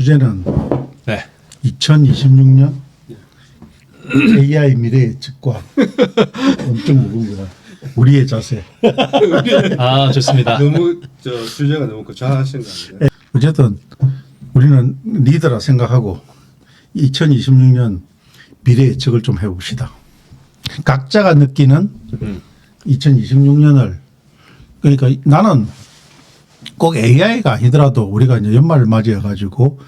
주제는 네. 2026년 AI 미래 예측과 엄청 무거운 거야. 우리의 자세. 아, 좋습니다. 너무 주제가 너무 거창하신 거 아니에요? 어쨌든 우리는 리더라 생각하고 2026년 미래 예측을 좀 해봅시다. 각자가 느끼는 2026년을 그러니까 나는 꼭 AI가 아니더라도 우리가 이제 연말을 맞이해 가지고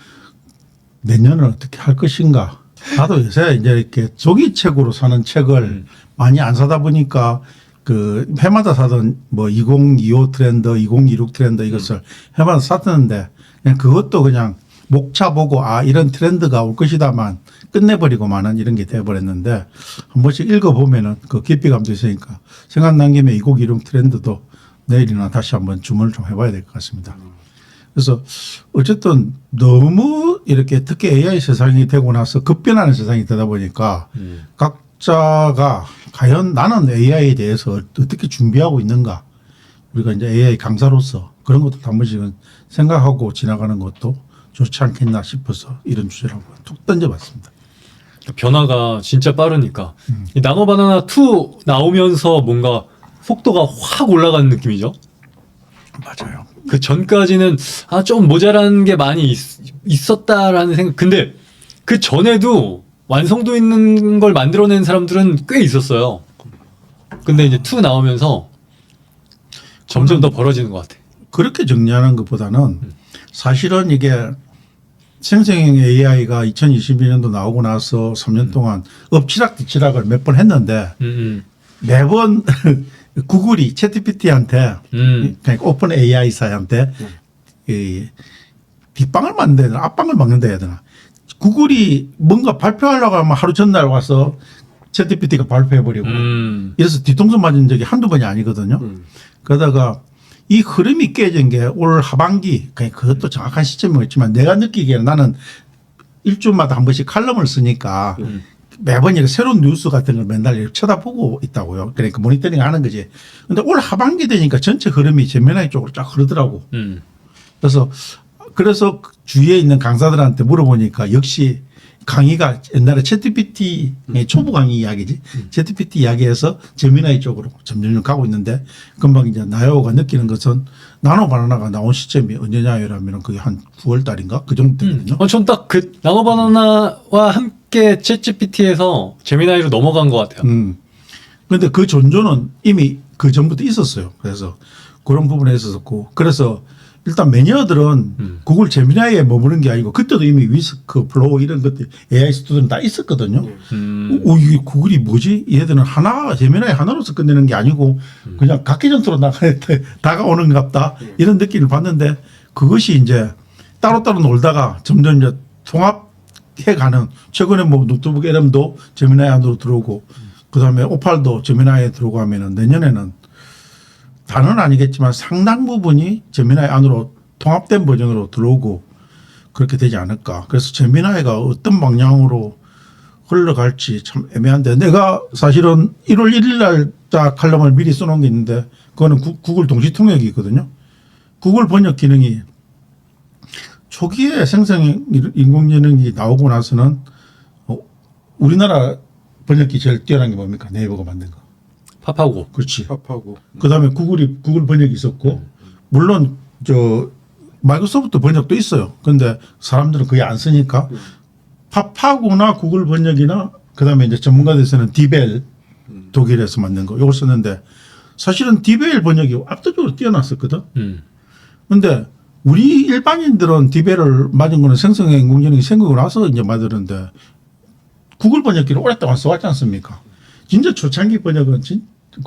내년을 어떻게 할 것인가. 나도 요새 이제 이렇게 조기책으로 사는 책을 많이 안 사다 보니까 그 해마다 사던 뭐 2025 트렌드, 2026 트렌드 이것을 해마다 샀었는데 그냥 그것도 그냥 목차 보고 아 이런 트렌드가 올 것이다만 끝내버리고 마는 이런 게 돼버렸는데 한 번씩 읽어보면은 그 깊이감도 있으니까 생각난 김에 2026 트렌드도 내일이나 다시 한번 주문을 좀 해봐야 될 것 같습니다. 그래서 어쨌든 너무 이렇게 특히 AI 세상이 되고 나서 급변하는 세상이 되다 보니까 각자가 과연 나는 AI에 대해서 어떻게 준비하고 있는가 우리가 이제 AI 강사로서 그런 것도 한 번씩은 생각하고 지나가는 것도 좋지 않겠나 싶어서 이런 주제를 한번 툭 던져봤습니다. 변화가 진짜 빠르니까. 이 나노바나나 2 나오면서 뭔가 속도가 확 올라가는 느낌이죠. 맞아요. 그 전까지는 아, 좀 모자란 게 많이 있었다라는 생각. 근데 그 전에도 완성도 있는 걸 만들어낸 사람들은 꽤 있었어요. 근데 이제 2 나오면서 점점 더 벌어지는 것 같아. 그렇게 정리하는 것보다는 사실은 이게 생성형 AI가 2022년도 나오고 나서 3년 동안 엎치락뒤치락을 몇 번 했는데 매번 구글이 챗GPT한테 그러니까 오픈 AI사한테 이 뒷방을 만든다 해야 되나 앞방을 막는다 해야 되나 구글이 뭔가 발표하려고 하면 하루 전날 와서 챗GPT가 발표해버리고 이래서 뒤통수 맞은 적이 한두 번이 아니거든요. 그러다가 이 흐름이 깨진 게 올 하반기 그것도 정확한 시점이 있지만 내가 느끼기에는 나는 일주마다 한 번씩 칼럼을 쓰니까 매번 이렇게 새로운 뉴스 같은 걸 맨날 이렇게 쳐다보고 있다고요. 그러니까 모니터링 하는 거지. 근데 올 하반기 되니까 전체 흐름이 제미나이 쪽으로 쫙 흐르더라고. 그래서 주위에 있는 강사들한테 물어보니까 역시 강의가 옛날에 챗GPT 초보 강의 이야기지. 챗GPT 이야기에서 제미나이 쪽으로 점점 가고 있는데 금방 이제 나요가 느끼는 것은 나노바나나가 나온 시점이 언제냐라면 그게 한 9월 달인가 그 정도 되거든요. 전 딱 그 나노바나나와 함께 챗GPT에서 제미나이로 넘어간 것 같아요. 그런데 그 존조는 이미 그 전부터 있었어요. 그래서 그런 부분에 있었고 그래서 일단 매니어들은 구글 제미나이에 머무는 게 아니고 그때도 이미 위스크, 플로우 이런 것들 AI 스튜디오는 다 있었거든요. 이게 구글이 뭐지? 얘들은 하나 제미나이 하나로서 끝내는 게 아니고 그냥 각기전투로 다가오는 것 같다 이런 느낌을 받는데 그것이 이제 따로따로 놀다가 점점 이제 통합해가는 최근에 뭐 노트북 LM도 제미나이 안으로 들어오고 그다음에 오팔도 제미나이에 들어오고 하면은 내년에는 다는 아니겠지만 상당 부분이 제미나이 안으로 통합된 버전으로 들어오고 그렇게 되지 않을까. 그래서 제미나이가 어떤 방향으로 흘러갈지 참 애매한데 내가 사실은 1월 1일 날짜 칼럼을 미리 써놓은 게 있는데 그거는 구글 동시 통역이거든요. 구글 번역 기능이 초기에 생성 인공지능이 나오고 나서는 우리나라 번역기 제일 뛰어난 게 뭡니까? 네이버가 만든 거. 파파고. 그렇지. 팝하고 그다음에 구글 번역이 있었고 물론 저 마이크로소프트 번역도 있어요. 그런데 사람들은 거의 안 쓰니까 팝하고나 구글 번역이나 그다음에 이제 전문가들에서는 디벨 독일에서 만든 거 이걸 썼는데 사실은 디벨 번역이 압도적으로 뛰어났었거든. 그런데 우리 일반인들은 디벨을 맞은 거는 생성형 인공지능이 생기고 나서 이제 만드는데 구글 번역기를 오랫동안 써왔지 않습니까? 진짜 초창기 번역은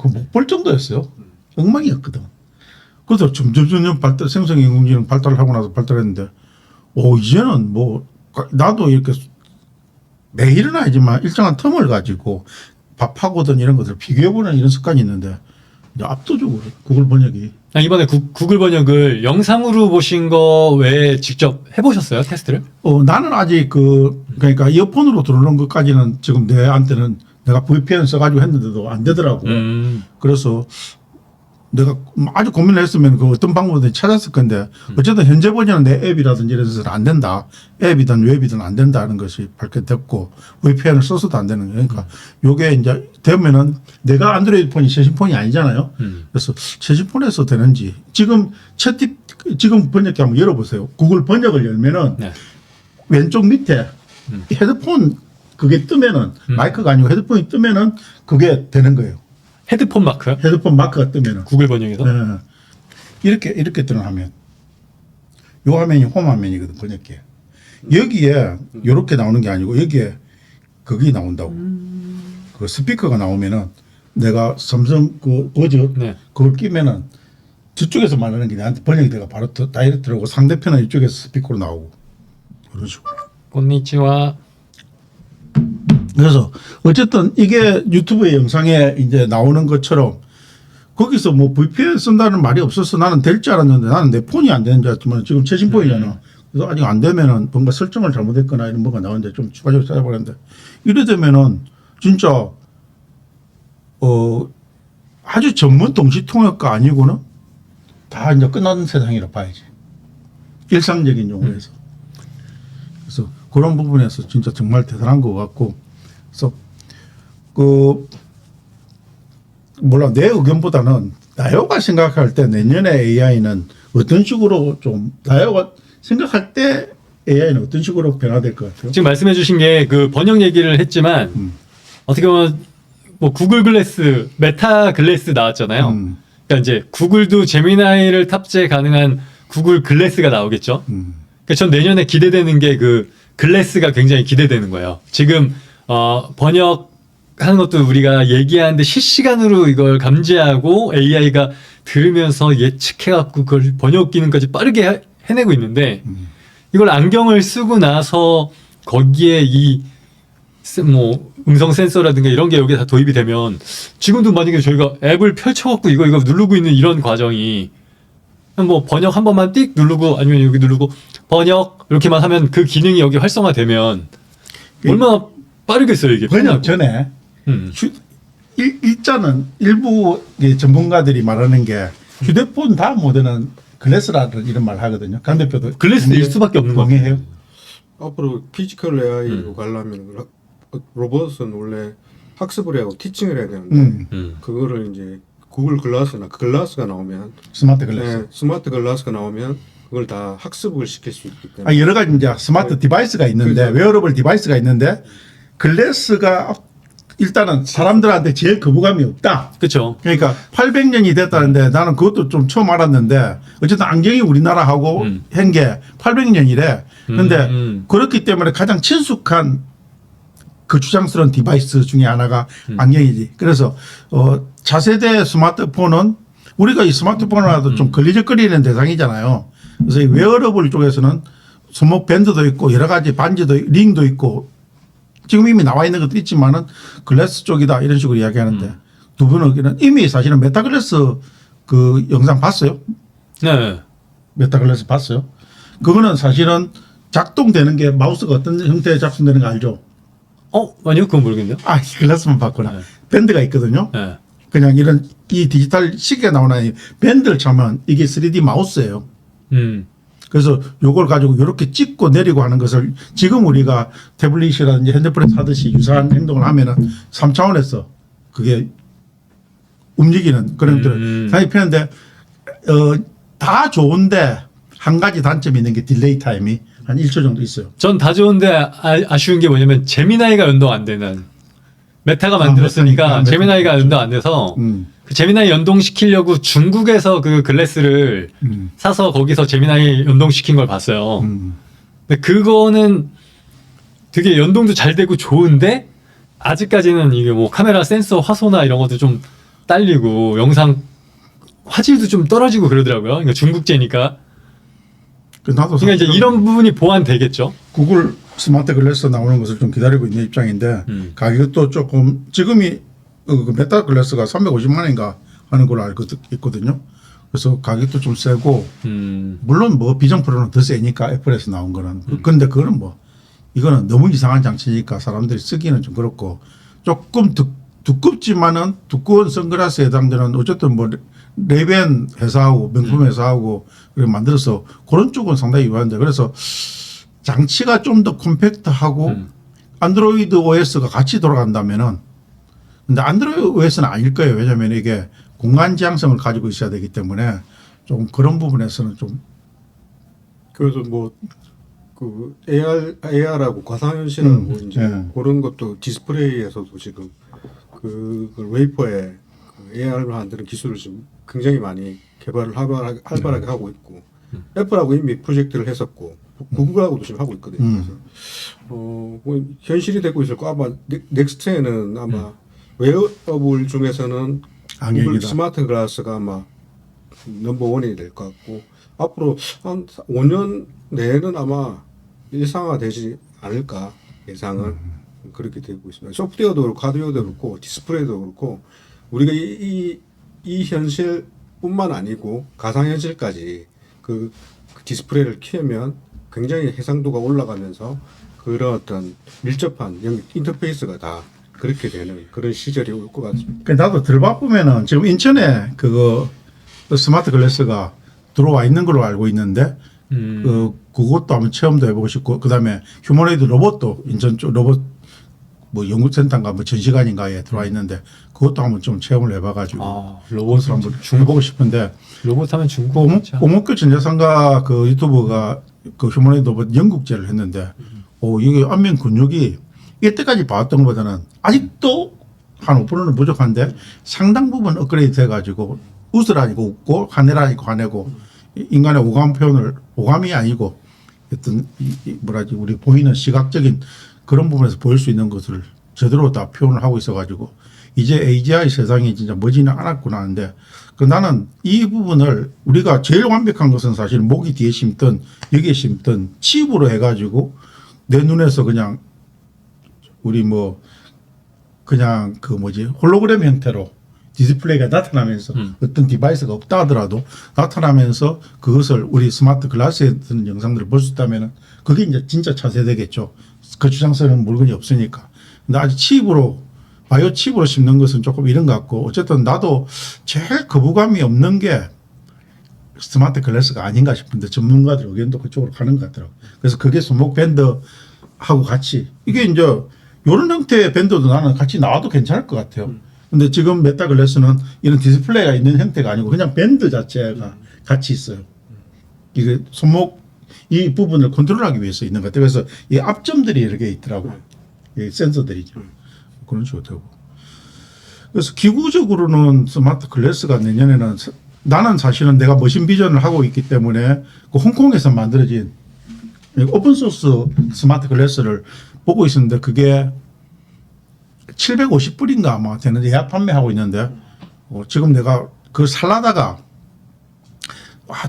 못 볼 정도였어요. 엉망이었거든. 그래서 점점 생성 인공지능 발달을 하고 나서 발달했는데, 이제는 뭐, 나도 이렇게 매일은 아니지만 일정한 텀을 가지고 밥하고든 이런 것들 비교해보는 이런 습관이 있는데, 이제 압도적으로 구글 번역이. 이번에 구글 번역을 영상으로 보신 거 외에 직접 해보셨어요? 테스트를? 나는 아직 그러니까 이어폰으로 들어오는 것까지는 지금 내한테는 내가 VPN 써가지고 했는데도 안 되더라고. 그래서 내가 아주 고민을 했으면 그 어떤 방법을 찾았을 건데 어쨌든 현재 버전은 내 앱이라든지 이런 데서는 안 된다. 앱이든 웹이든 안 된다는 것이 밝혀졌고 VPN을 써서도 안 되는 거예요. 그러니까 요게 이제 되면은 내가 안드로이드 폰이 최신 폰이 아니잖아요. 그래서 최신 폰에서 되는지 지금 지금 번역기 한번 열어보세요. 구글 번역을 열면은 네. 왼쪽 밑에 헤드폰 그게 뜨면은 마이크가 아니고 헤드폰이 뜨면은 그게 되는 거예요. 헤드폰 마크요? 헤드폰 마크가 뜨면은 구글 번역에서? 네. 이렇게 뜨는 화면. 요 화면이 홈 화면이거든 번역기. 여기에 요렇게 나오는 게 아니고 여기에 그게 나온다고. 그 스피커가 나오면은 내가 삼성 그 버즈 네. 그걸 끼면은 저쪽에서 말하는 게 나한테 번역이 돼가 바로 다이렉트로 오고 상대편은 이쪽에서 스피커로 나오고 그런 식으로. 곤니치와. 그래서 어쨌든 이게 유튜브의 영상에 이제 나오는 것처럼 거기서 뭐 VPN 쓴다는 말이 없어서 나는 될 줄 알았는데 나는 내 폰이 안 되는 줄 알았지만 지금 최신 폰이잖아. 그래서 아직 안 되면은 뭔가 설정을 잘못했거나 이런 뭐가 나오는데 좀 추가적으로 찾아보는데 이래 되면은 진짜 아주 전문 동시 통역가 아니고는 다 이제 끝난 세상이라 봐야지. 일상적인 용어에서. 그래서 그런 부분에서 진짜 정말 대단한 것 같고, 그래서 몰라 내 의견보다는 나요가 생각할 때 내년에 AI는 어떤 식으로 좀 나요가 생각할 때 AI는 어떤 식으로 변화될 것 같아요? 지금 말씀해 주신 게 그 번역 얘기를 했지만 어떻게 보면 뭐 구글 글래스, 메타 글래스 나왔잖아요. 그러니까 이제 구글도 제미나이를 탑재 가능한 구글 글래스가 나오겠죠. 그러니까 전 내년에 기대되는 게 그 글래스가 굉장히 기대되는 거예요. 지금 번역하는 것도 우리가 얘기하는데 실시간으로 이걸 감지하고 AI가 들으면서 예측해갖고 그걸 번역 기능까지 빠르게 해내고 있는데 이걸 안경을 쓰고 나서 거기에 뭐 음성 센서라든가 이런 게 여기에 다 도입이 되면 지금도 만약에 저희가 앱을 펼쳐갖고 이거 누르고 있는 이런 과정이 뭐 번역 한 번만 띡 누르고 아니면 여기 누르고 번역 이렇게만 하면 그 기능이 여기 활성화되면 얼마나 빠르겠어요 이게. 번역 전에 일자는 일부 전문가들이 말하는 게 휴대폰 다음 모델은 글래스라는 이런 말 하거든요. 강 대표도 글래스일 수밖에 없는 거 동의해요? 앞으로 피지컬 AI로 가려면 로봇은 원래 학습을 해야 하고 티칭을 해야 되는데 그거를 이제 구글 글라스가 나오면 스마트 글래스. 네, 스마트 글라스가 나오면 그걸 다 학습을 시킬 수 있기 때문에 여러 가지 이제 스마트 디바이스가 있는데 그렇죠. 웨어러블 디바이스가 있는데 글래스가 일단은 사람들한테 제일 거부감이 없다. 그렇죠. 그러니까 800년이 됐다는데 나는 그것도 좀 처음 알았는데 어쨌든 안경이 우리나라하고 한 게 800년이래. 그런데 그렇기 때문에 가장 친숙한 그 주장스러운 디바이스 중에 하나가 안경이지. 그래서 차세대 스마트폰은 우리가 이 스마트폰을 하도 좀 걸리적거리는 대상이잖아요. 그래서 이 웨어러블 쪽에서는 손목 밴드도 있고 여러 가지 반지도 링도 있고 지금 이미 나와 있는 것도 있지만은 글래스 쪽이다 이런 식으로 이야기하는데 두 분 의견은 이미 사실은 메타글래스 그 영상 봤어요? 네. 메타글래스 봤어요? 그거는 사실은 작동되는 게 마우스가 어떤 형태에 작동되는 거 알죠? 아니요 그건 모르겠네요. 글래스만 봤구나. 네. 밴드가 있거든요. 네. 그냥 이런 이 디지털 시계에 나오는 이 밴드를 차면 이게 3D 마우스예요. 그래서 요걸 가지고 이렇게 찍고 내리고 하는 것을 지금 우리가 태블릿이라든지 핸드폰에 하듯이 유사한 행동을 하면은 3차원에서 그게 움직이는 그런 것들을 사입하는데 다 좋은데 한 가지 단점이 있는 게 딜레이 타임이 한 1초 정도 있어요. 전 다 좋은데 아쉬운 게 뭐냐면 제미나이가 연동 안 되는. 메타가 만들었으니까 제미나이가 연동 안 돼서 그 제미나이 연동시키려고 중국에서 그 글래스를 사서 거기서 제미나이 연동시킨 걸 봤어요. 근데 그거는 되게 연동도 잘 되고 좋은데 아직까지는 이게 뭐 카메라 센서 화소나 이런 것도 좀 딸리고 영상 화질도 좀 떨어지고 그러더라고요. 그러니까 중국제니까. 나도 그러니까 이제 이런 부분이 보완되겠죠. 구글 스마트 글래스 나오는 것을 좀 기다리고 있는 입장인데 가격도 조금 지금이 그 메타 글래스가 350만 원인가 하는 걸로 알고 있거든요. 그래서 가격도 좀 세고 물론 뭐 비전 프로는 더 세니까 애플에서 나온 거는 근데 그거는 뭐 이거는 너무 이상한 장치니까 사람들이 쓰기는 좀 그렇고 조금 두껍지만은 두꺼운 선글라스에 해당되는 어쨌든 뭐 레벤 회사하고 명품 회사하고 그렇게 만들어서 그런 쪽은 상당히 유효한데 그래서 장치가 좀 더 컴팩트하고 안드로이드 OS가 같이 돌아간다면은 근데 안드로이드 OS는 아닐 거예요. 왜냐하면 이게 공간 지향성을 가지고 있어야 되기 때문에 좀 그런 부분에서는 좀 그래서 뭐 그 AR하고 가상현실하고 이제 네. 그런 것도 디스플레이에서도 지금 그 웨이퍼에 그 AR로 만드는 기술을 지금 굉장히 많이 개발을 활발하게 하고 있고 애플하고 이미 프로젝트를 했었고 구글하고도 지금 하고 있거든요. 그래서 뭐 현실이 되고 있을 거 아마 넥스트에는 아마 웨어러블 중에서는 구글 악역이다. 스마트 글라스가 아마 넘버원이 될 것 같고 앞으로 한 5년 내에는 아마 일상화되지 않을까 예상은 그렇게 되고 있습니다. 소프트웨어도 그렇고 하드웨어도 그렇고 디스플레이도 그렇고 우리가 이 현실뿐만 아니고 가상현실까지 그 디스플레이를 키우면 굉장히 해상도가 올라가면서 그런 어떤 밀접한 인터페이스가 다 그렇게 되는 그런 시절이 올 것 같습니다. 나도 들어봐보면은 지금 인천에 그거 스마트 글래스가 들어와 있는 걸로 알고 있는데 그것도 한번 체험도 해보고 싶고 그다음에 휴머노이드 로봇도 인천 쪽 로봇 뭐 연구센터인가 뭐 전시관인가에 들어와 있는데 그것도 한번 좀 체험을 해봐가지고 로봇을 한번 해보고 싶은데 로봇 하면 중국 진짜. 오목교 전자상가 그 유튜버가 그 휴머노이드 로봇 연국제를 했는데 이게 안면 근육이 이때까지 봐왔던 것보다는 아직도 한 5%는 부족한데 상당 부분 업그레이드 돼가지고 웃으라니까 웃고 화내라니까 화내고 인간의 오감 표현을 오감이 아니고 어떤 뭐라지 우리 보이는 시각적인 그런 부분에서 보일 수 있는 것을 제대로 다 표현을 하고 있어가지고 이제 AGI 세상이 진짜 머지는 않았구나 하는데 나는 이 부분을 우리가 제일 완벽한 것은 사실 목이 뒤에 심든 여기에 심든 칩으로 해가지고 내 눈에서 그냥 우리 뭐 그냥 그 뭐지 홀로그램 형태로 디스플레이가 나타나면서 어떤 디바이스가 없다 하더라도 나타나면서 그것을 우리 스마트 글라스에 드는 영상들을 볼 수 있다면 그게 이제 진짜 차세되겠죠. 거추장스러운 물건이 없으니까. 근데 아직 칩으로 바이오 칩으로 심는 것은 조금 이런 것 같고 어쨌든 나도 제일 거부감이 없는 게 스마트 글라스가 아닌가 싶은데 전문가들 의견도 그쪽으로 가는 것 같더라고요. 그래서 그게 손목 밴드하고 같이 이게 이제 이런 형태의 밴드도 나는 같이 나와도 괜찮을 것 같아요. 근데 지금 메타 글래스는 이런 디스플레이가 있는 형태가 아니고 그냥 밴드 자체가 같이 있어요. 이게 손목 이 부분을 컨트롤하기 위해서 있는 것 같아요. 그래서 이 앞점들이 이렇게 있더라고요. 이 센서들이죠. 그런 식으로 되고. 그래서 기구적으로는 스마트 글래스가 내년에는 나는 사실은 내가 머신 비전을 하고 있기 때문에 그 홍콩에서 만들어진 오픈소스 스마트 글래스를 보고 있었는데 그게 750불인가 아마 되는데 예약 판매하고 있는데 지금 내가 그걸 살라다가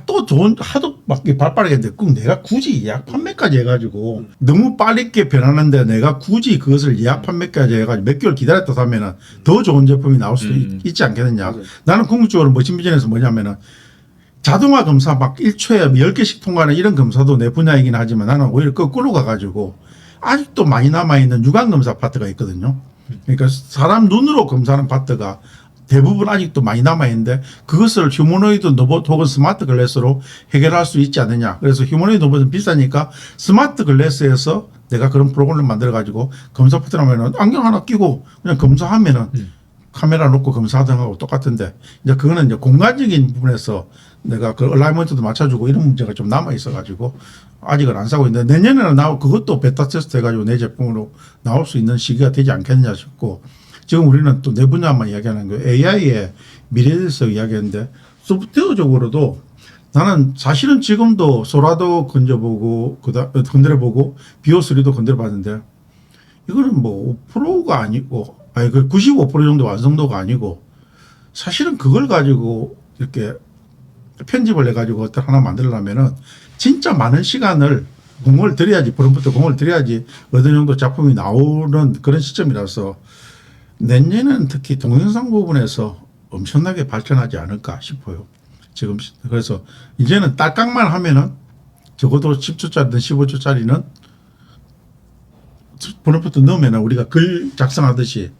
또 좋은 하도 막 발빠르게 했는데 꼭 내가 굳이 예약 판매까지 해가지고 너무 빠르게 변하는데 내가 굳이 그것을 예약 판매까지 해가지고 몇 개월 기다렸다 하면은 더 좋은 제품이 나올 수도 있지 않겠느냐. 맞아요. 나는 궁극적으로 머신 비전에서 뭐냐면은 자동화 검사 막 1초에 10개씩 통과하는 이런 검사도 내 분야이긴 하지만 나는 오히려 거꾸로 가가지고 아직도 많이 남아있는 유관 검사 파트가 있거든요. 그러니까 사람 눈으로 검사하는 파트가 대부분 아직도 많이 남아있는데 그것을 휴머노이드 로봇 혹은 스마트 글래스로 해결할 수 있지 않느냐. 그래서 휴머노이드 로봇은 비싸니까 스마트 글래스에서 내가 그런 프로그램을 만들어가지고 검사 파트라면 안경 하나 끼고 그냥 검사하면은 카메라 놓고 검사하던 거하고 똑같은데 이제 그거는 이제 공간적인 부분에서 내가 그 얼라이먼트도 맞춰주고 이런 문제가 좀 남아있어가지고 아직은 안 사고 있는데 내년에는 그것도 베타 테스트 해가지고 내 제품으로 나올 수 있는 시기가 되지 않겠느냐 싶고 지금 우리는 또 내 분야만 이야기하는 거예요. AI의 미래에 대해서 이야기하는데 소프트웨어적으로도 나는 사실은 지금도 소라도 건드려보고 비오3도 건드려봤는데 이거는 뭐 5%가 아니고 그 95% 정도 완성도가 아니고 사실은 그걸 가지고 이렇게 편집을 해가지고 어떤 하나 만들려면은 진짜 많은 시간을 공을 들여야지 프롬프트 공을 들여야지 어느 정도 작품이 나오는 그런 시점이라서 내년에는 특히 동영상 부분에서 엄청나게 발전하지 않을까 싶어요. 지금 그래서 이제는 딸깍만 하면은 적어도 10초짜리든 15초짜리는 프롬프트 넣으면 우리가 글 작성하듯이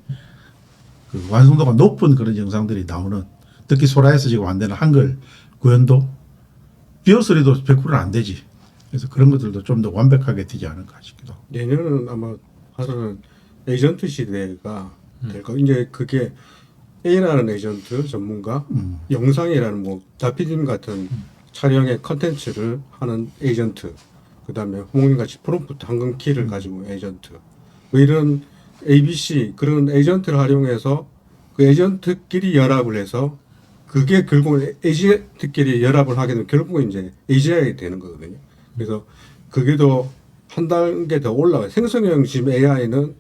그 완성도가 높은 그런 영상들이 나오는 특히 소라에서 지금 만드는 한글 구현도 비어서리도 100%는 안 되지. 그래서 그런 것들도 좀 더 완벽하게 되지 않을까 싶기도 하고. 내년은 아마 봐서는 에이전트 시대가 될 거. 이제 그게 A라는 에이전트 전문가, 영상이라는 뭐 다피dim 같은 촬영의 컨텐츠를 하는 에이전트, 그다음에 홍인같이 프롬프트 황금 키를 가지고 에이전트, 뭐 이런 ABC 그런 에이전트를 활용해서 그 에이전트끼리 연합을 해서 그게 결국은 에이전트끼리 연합을 하게 되면 결국은 이제 AGI 되는 거거든요. 그래서 그게 더 한 단계 더 올라가요. 생성형 지금 AI는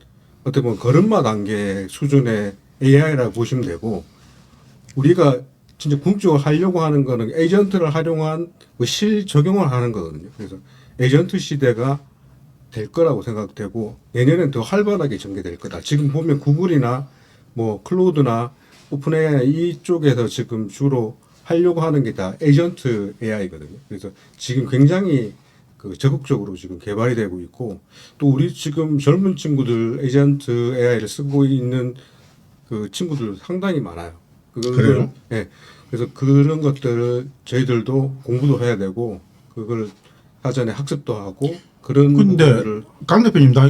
어떻게 보면 걸음마 단계 수준의 AI라고 보시면 되고, 우리가 진짜 궁극적으로 하려고 하는 거는 에이전트를 활용한 뭐 실적용을 하는 거거든요. 그래서 에이전트 시대가 될 거라고 생각되고 내년엔 더 활발하게 전개될 거다. 지금 보면 구글이나 뭐 클로우드나 오픈 AI 이쪽에서 지금 주로 하려고 하는 게 다 에이전트 AI거든요. 그래서 지금 굉장히 그 적극적으로 지금 개발이 되고 있고, 또 우리 지금 젊은 친구들 에이전트 AI를 쓰고 있는 그 친구들 상당히 많아요. 그래요? 예. 그래서 그런 것들을 저희들도 공부도 해야 되고 그걸 사전에 학습도 하고 그런 근데 부분들을 강 대표님, 나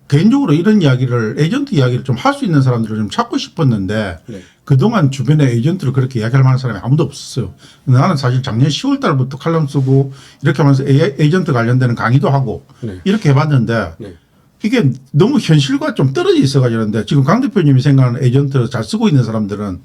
개인적으로 이런 이야기를 에이전트 이야기를 좀 할 수 있는 사람들을 좀 찾고 싶었는데 네. 그동안 주변에 에이전트를 그렇게 이야기할 만한 사람이 아무도 없었어요. 근데 나는 사실 작년 10월 달부터 칼럼 쓰고 이렇게 하면서 에이전트 관련되는 강의도 하고 네. 이렇게 해봤는데 네. 이게 너무 현실과 좀 떨어져 있어가지고 그런데 지금 강 대표님이 생각하는 에이전트 잘 쓰고 있는 사람들은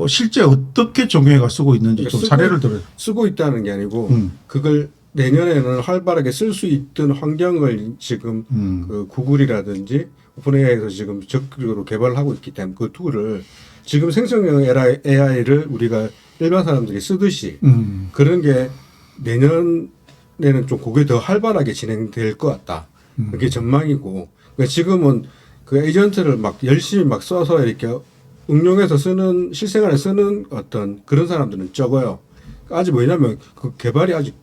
실제 어떻게 적용해가 쓰고 있는지 좀 사례를 들어요. 쓰고 있다는 게 아니고 음. 그걸 내년에는 활발하게 쓸 수 있던 환경을 지금 그 구글이라든지 오픈AI에서 지금 적극적으로 개발을 하고 있기 때문에 그 툴을 지금 생성형 AI를 우리가 일반 사람들이 쓰듯이 그런 게 내년에는 좀 그게 더 활발하게 진행될 것 같다. 그게 전망이고, 그러니까 지금은 그 에이전트를 막 열심히 막 써서 이렇게 응용해서 쓰는 실생활에 쓰는 어떤 그런 사람들은 적어요. 아직 뭐냐면 그 개발이 아직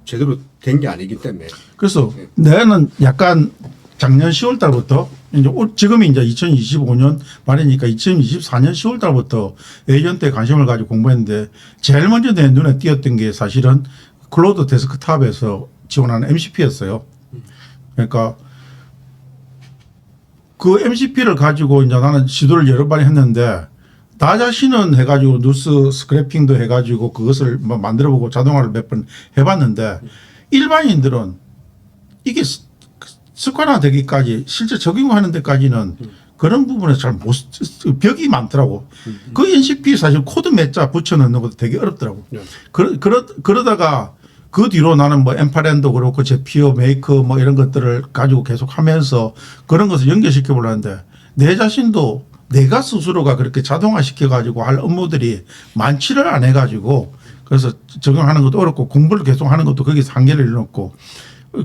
제대로 된 게 아니기 때문에. 그래서 내는 약간 작년 10월 달부터 이제 지금이 이제 2025년 말이니까 2024년 10월 달부터 에이전트에 관심을 가지고 공부했는데 제일 먼저 내 눈에 띄었던 게 사실은 클로드 데스크탑에서 지원하는 MCP였어요. 그러니까 그 MCP를 가지고 이제 나는 시도를 여러 번 했는데 나 자신은 해가지고 뉴스 스크래핑도 해가지고 그것을 뭐 만들어보고 자동화를 몇 번 해봤는데 일반인들은 이게 습관화되기까지 실제 적용하는 데까지는 그런 부분에서 잘 못, 벽이 많더라고. 그 NCP 사실 코드 몇 자 붙여넣는 것도 되게 어렵더라고. 그러다가 그 뒤로 나는 뭐 엠파랜도 그렇고 제피어 메이커 뭐 이런 것들을 가지고 계속 하면서 그런 것을 연결시켜 보려는데 내 자신도 내가 스스로가 그렇게 자동화 시켜가지고 할 업무들이 많지를 않아 가지고 그래서 적용하는 것도 어렵고 공부를 계속 하는 것도 거기서 한계를 넣고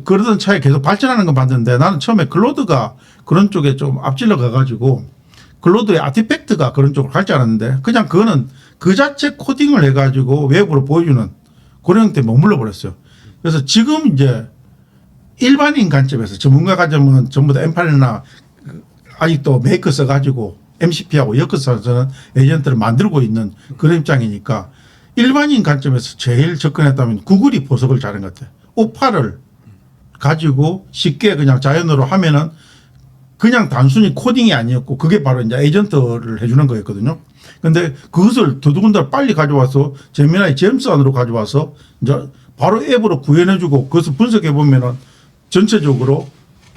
그러던 차에 계속 발전하는 건 봤는데 나는 처음에 클로드가 그런 쪽에 좀 앞질러 가가지고 클로드의 아티팩트가 그런 쪽으로 갈 줄 알았는데 그냥 그거는 그 자체 코딩을 해가지고 외부로 보여주는 그런 형태에 머물러 버렸어요. 그래서 지금 이제 일반인 관점에서 전문가 관점은 전부 다 엠팔이나 아직도 메이커 써가지고 MCP하고 엮어서 저는 에이전트를 만들고 있는 그런 입장이니까 일반인 관점에서 제일 접근했다면 구글이 보석을 잘한 것 같아요. 오파를 가지고 쉽게 그냥 자연어로 하면은 그냥 단순히 코딩이 아니었고 그게 바로 이제 에이전트를 해주는 거였거든요. 근데 그것을 더더군다나 빨리 가져와서 제미나이 제임스 안으로 가져와서 이제 바로 앱으로 구현해주고 그것을 분석해보면은 전체적으로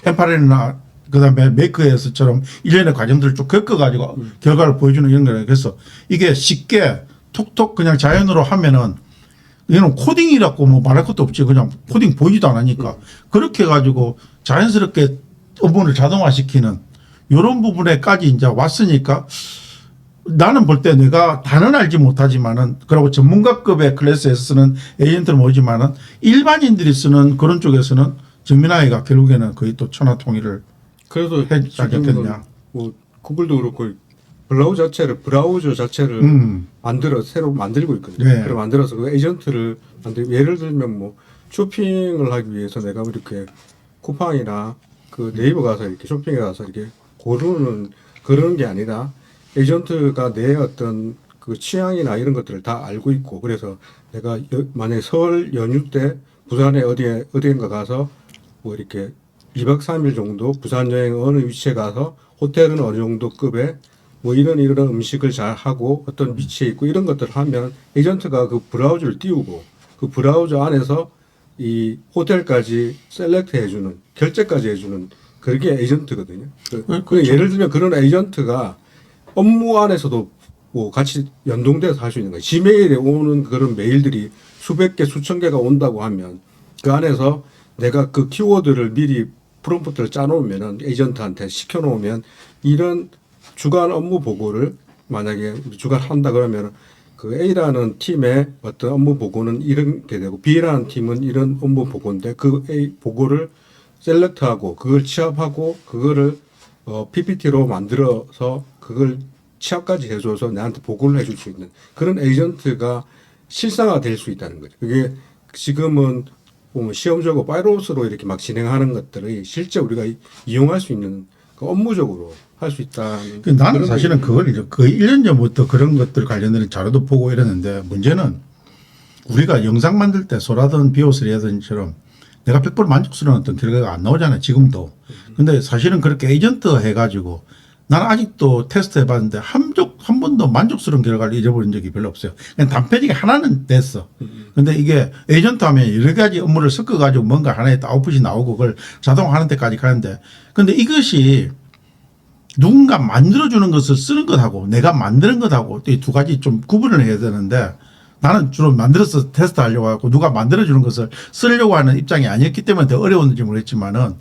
엠파렐이나 그다음에 메이크에서처럼 일련의 과정들을 쭉 겪어가지고 결과를 보여주는 이런 거예요. 그래서 이게 쉽게 톡톡 그냥 자연으로 하면은 이거는 코딩이라고 뭐 말할 것도 없지. 그냥 코딩 보이지도 않으니까 그렇게 해가지고 자연스럽게 업무를 자동화시키는 이런 부분에까지 이제 왔으니까 나는 볼 때 내가 다는 알지 못하지만은 그리고 전문가급의 클래스에서 쓰는 에이전트를 모지만은 일반인들이 쓰는 그런 쪽에서는 전민아이가 결국에는 거의 또 천하통일을 그래서 해지 않겠느냐. 뭐 구글도 그렇고 브라우저 자체를 만들어 새로 만들고 있거든요. 네. 그걸 만들어서 그 에이전트를 만들고 예를 들면 뭐 쇼핑을 하기 위해서 내가 이렇게 쿠팡이나 그 네이버 가서 이렇게 쇼핑에 가서 이렇게 고르는 그런 게 아니라 에이전트가 내 어떤 그 취향이나 이런 것들을 다 알고 있고 그래서 내가 만약에 설 연휴 때 부산에 어디엔가 가서 뭐 이렇게 2박 3일 정도 부산 여행 어느 위치에 가서 호텔은 어느 정도 급에 뭐 이런 음식을 잘 하고 어떤 위치에 있고 이런 것들을 하면 에이전트가 그 브라우저를 띄우고 그 브라우저 안에서 이 호텔까지 셀렉트 해주는 결제까지 해주는 그게 에이전트거든요. 그 예를 들면 그런 에이전트가 업무 안에서도 뭐 같이 연동돼서 할 수 있는 거예요. 지메일에 오는 그런 메일들이 수백 개, 수천 개가 온다고 하면 그 안에서 내가 그 키워드를 미리 프롬프트를 짜놓으면은 에이전트한테 시켜놓으면 이런 주간 업무 보고를 만약에 주간 한다 그러면 그 A라는 팀의 어떤 업무 보고는 이런 게 되고 B라는 팀은 이런 업무 보고인데 그 A 보고를 셀렉트하고 그걸 취합하고 그거를 PPT로 만들어서 그걸 취합까지 해줘서 나한테 보고를 해줄 수 있는 그런 에이전트가 실상화 될 수 있다는 거죠. 그게 지금은 보면 시험적으로 파이로스로 이렇게 막 진행하는 것들이 실제 우리가 이용할 수 있는 그 업무적으로 할 수 있다는. 나는 사실은 그걸 이제 거의 1년 전부터 그런 것들 관련된 자료도 보고 이랬는데 문제는 우리가 영상 만들 때 소라든 비오스리 하든처럼 내가 100% 만족스러운 어떤 결과가 안 나오잖아요. 지금도. 근데 사실은 그렇게 에이전트 해가지고 나는 아직도 테스트 해봤는데 한 번도 만족스러운 결과를 잊어버린 적이 별로 없어요. 그냥 단편지게 하나는 됐어. 근데 이게 에이전트 하면 여러 가지 업무를 섞어가지고 뭔가 하나의 아웃풋이 나오고 그걸 자동화하는 데까지 가는데 근데 이것이 누군가 만들어주는 것을 쓰는 것하고 내가 만드는 것하고 이 두 가지 좀 구분을 해야 되는데 나는 주로 만들어서 테스트 하려고 하고 누가 만들어주는 것을 쓰려고 하는 입장이 아니었기 때문에 더 어려웠는지 모르겠지만은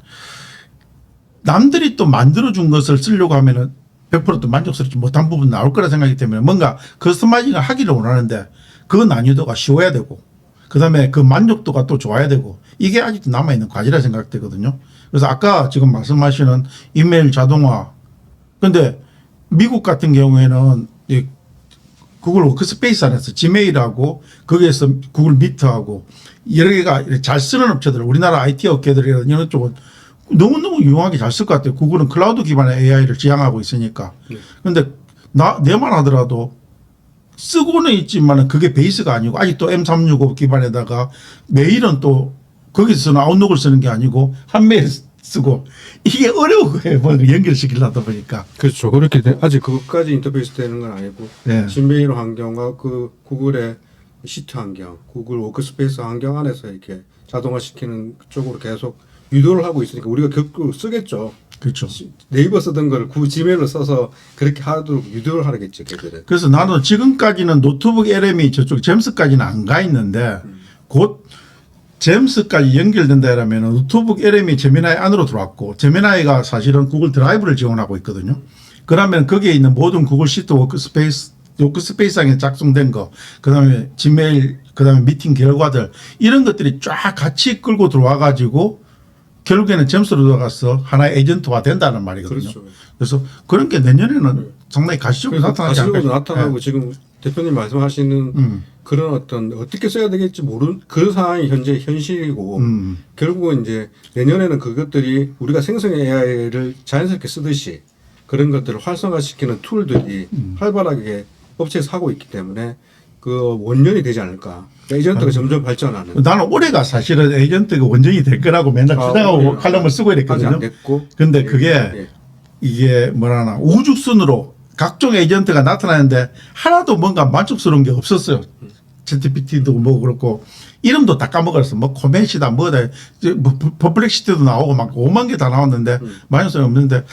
남들이 또 만들어준 것을 쓰려고 하면은 100%또 만족스럽지 못한 부분 나올 거라 생각하기 때문에 뭔가 커스터마이징을 하기를 원하는데 그 난이도가 쉬워야 되고 그 다음에 그 만족도가 또 좋아야 되고 이게 아직도 남아있는 과제라 생각되거든요. 그래서 아까 지금 말씀하시는 이메일 자동화 근데 미국 같은 경우에는 이 구글 워크스페이스 안에서 지메일하고 거기에서 구글 미트하고 여러 개가 잘 쓰는 업체들 우리나라 IT 업계들이나 이런 쪽은 너무너무 유용하게 잘 쓸 것 같아요. 구글은 클라우드 기반의 AI를 지향하고 있으니까. 그런데 내만 하더라도 쓰고는 있지만 그게 베이스가 아니고 아직도 M365 기반에다가 메일은 또 거기서는 아웃룩을 쓰는 게 아니고 한 메일 쓰고 이게 어려운 거예요. 뭐 연결시키려다 보니까. 그렇죠. 그렇게 아직 그것까지 인터페이스 되는 건 아니고 네. 지메일 환경과 그 구글의 시트 환경, 구글 워크스페이스 환경 안에서 이렇게 자동화시키는 쪽으로 계속 유도를 하고 있으니까 우리가 겪고 쓰겠죠. 그렇죠. 네이버 쓰던 거를 지메일로 써서 그렇게 하도록 유도를 하겠죠. 걔들은. 그래서 나도 지금까지는 노트북 LM이 저쪽 잼스까지는 안 가 있는데 곧 잼스까지 연결된다 이러면 노트북 LM이 제미나이 안으로 들어왔고 제미나이가 사실은 구글 드라이브를 지원하고 있거든요. 그러면 거기에 있는 모든 구글 시트 워크스페이스상에 작성된 거, 그 다음에 지메일, 그 다음에 미팅 결과들 이런 것들이 쫙 같이 끌고 들어와 가지고 결국에는 잼스로 들어가서 하나의 에이전트화 된다는 말이거든요. 그렇죠. 그래서 그런 게 내년에는 상당히 가시적으로 나타나지 않을까. 가시적으로 나타나고 지금 대표님 말씀하시는 그런 어떤 어떻게 써야 되겠지 모르는 그 상황이 현재 현실이고 결국은 이제 내년에는 그것들이 우리가 생성 AI를 자연스럽게 쓰듯이 그런 것들을 활성화시키는 툴들이 활발하게 업체에서 하고 있기 때문에 그 원년이 되지 않을까. 에이전트가 점점 발전하는. 나는 올해가 사실은 에이전트가 원전이 될 거라고 맨날 주장하고 칼럼을 쓰고 이랬거든요. 아직 안 됐고. 근데 그게 이게 뭐라나 우후죽순으로 각종 에이전트가 나타나는데 하나도 뭔가 만족스러운 게 없었어요. 챗GPT도 뭐 그렇고 이름도 다 까먹었어. 뭐 코멘시다 뭐다 뭐 퍼플렉시티도 나오고 막 5만 개 다 나왔는데 만족성이 없는데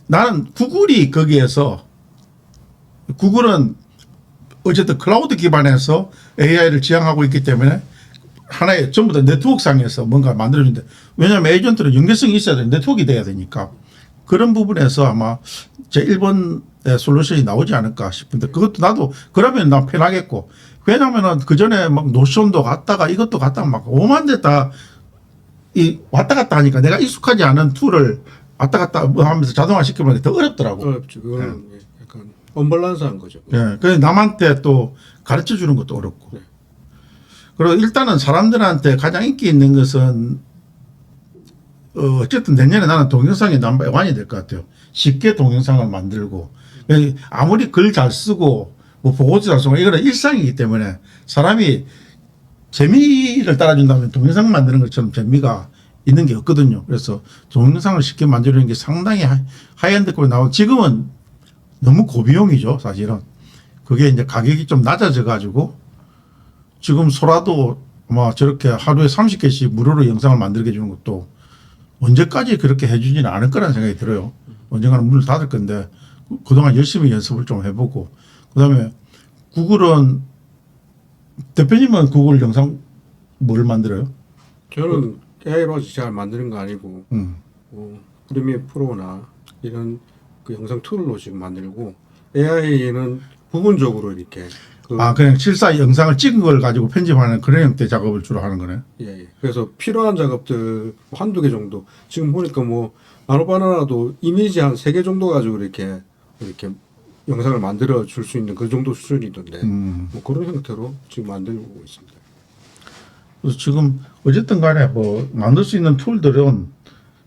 나는 구글이 거기에서 구글은 어쨌든 클라우드 기반에서 AI를 지향하고 있기 때문에 하나의 전부 다 네트워크상에서 뭔가 만들어준대. 왜냐하면 에이전트는 연결성이 있어야 돼. 네트워크가 돼야 되니까. 그런 부분에서 아마 제 1번의 솔루션이 나오지 않을까 싶은데 그것도 나도 그러면 난 편하겠고 왜냐하면 그 전에 막 노션도 갔다가 이것도 갔다가 막 5만 대 다 이 왔다 갔다 하니까 내가 익숙하지 않은 툴을 왔다 갔다 뭐 하면서 자동화 시키면 더 어렵더라고. 어렵죠. 그거는 약간 언밸런스한 거죠. 예. 그래서 남한테 또 가르쳐 주는 것도 어렵고. 네. 그리고 일단은 사람들한테 가장 인기 있는 것은 어쨌든 내년에 나는 동영상이 넘버원이 될 것 같아요. 쉽게 동영상을 만들고 아무리 글 잘 쓰고 뭐 보고지 달성 이거는 일상이기 때문에 사람이 재미를 따라준다면 동영상 만드는 것처럼 재미가 있는 게 없거든요. 그래서 동영상을 쉽게 만들려는 게 상당히 하이엔드급에 나오고 지금은 너무 고비용이죠, 사실은. 그게 이제 가격이 좀 낮아져 가지고 지금 소라도 아마 저렇게 하루에 30개씩 무료로 영상을 만들게 해주는 것도 언제까지 그렇게 해주지는 않을 거라는 생각이 들어요. 언젠가는 문을 닫을 건데 그동안 열심히 연습을 좀 해보고 그다음에 구글은 대표님은 구글 영상 뭘 만들어요? 저는 AI로 잘 만드는 거 아니고 프리미어 프로나 이런 그 영상 툴로 지금 만들고 AI는 부분적으로 이렇게 그냥 실사 영상을 찍은 걸 가지고 편집하는 그런 형태 작업을 주로 하는 거네. 예. 그래서 필요한 작업들 한두 개 정도 지금 보니까 뭐 나노바나나도 이미지 한 3개 정도 가지고 이렇게 영상을 만들어 줄 수 있는 그 정도 수준이던데 뭐 그런 형태로 지금 만들고 있습니다. 그래서 지금 어쨌든 간에 뭐 만들 수 있는 툴들은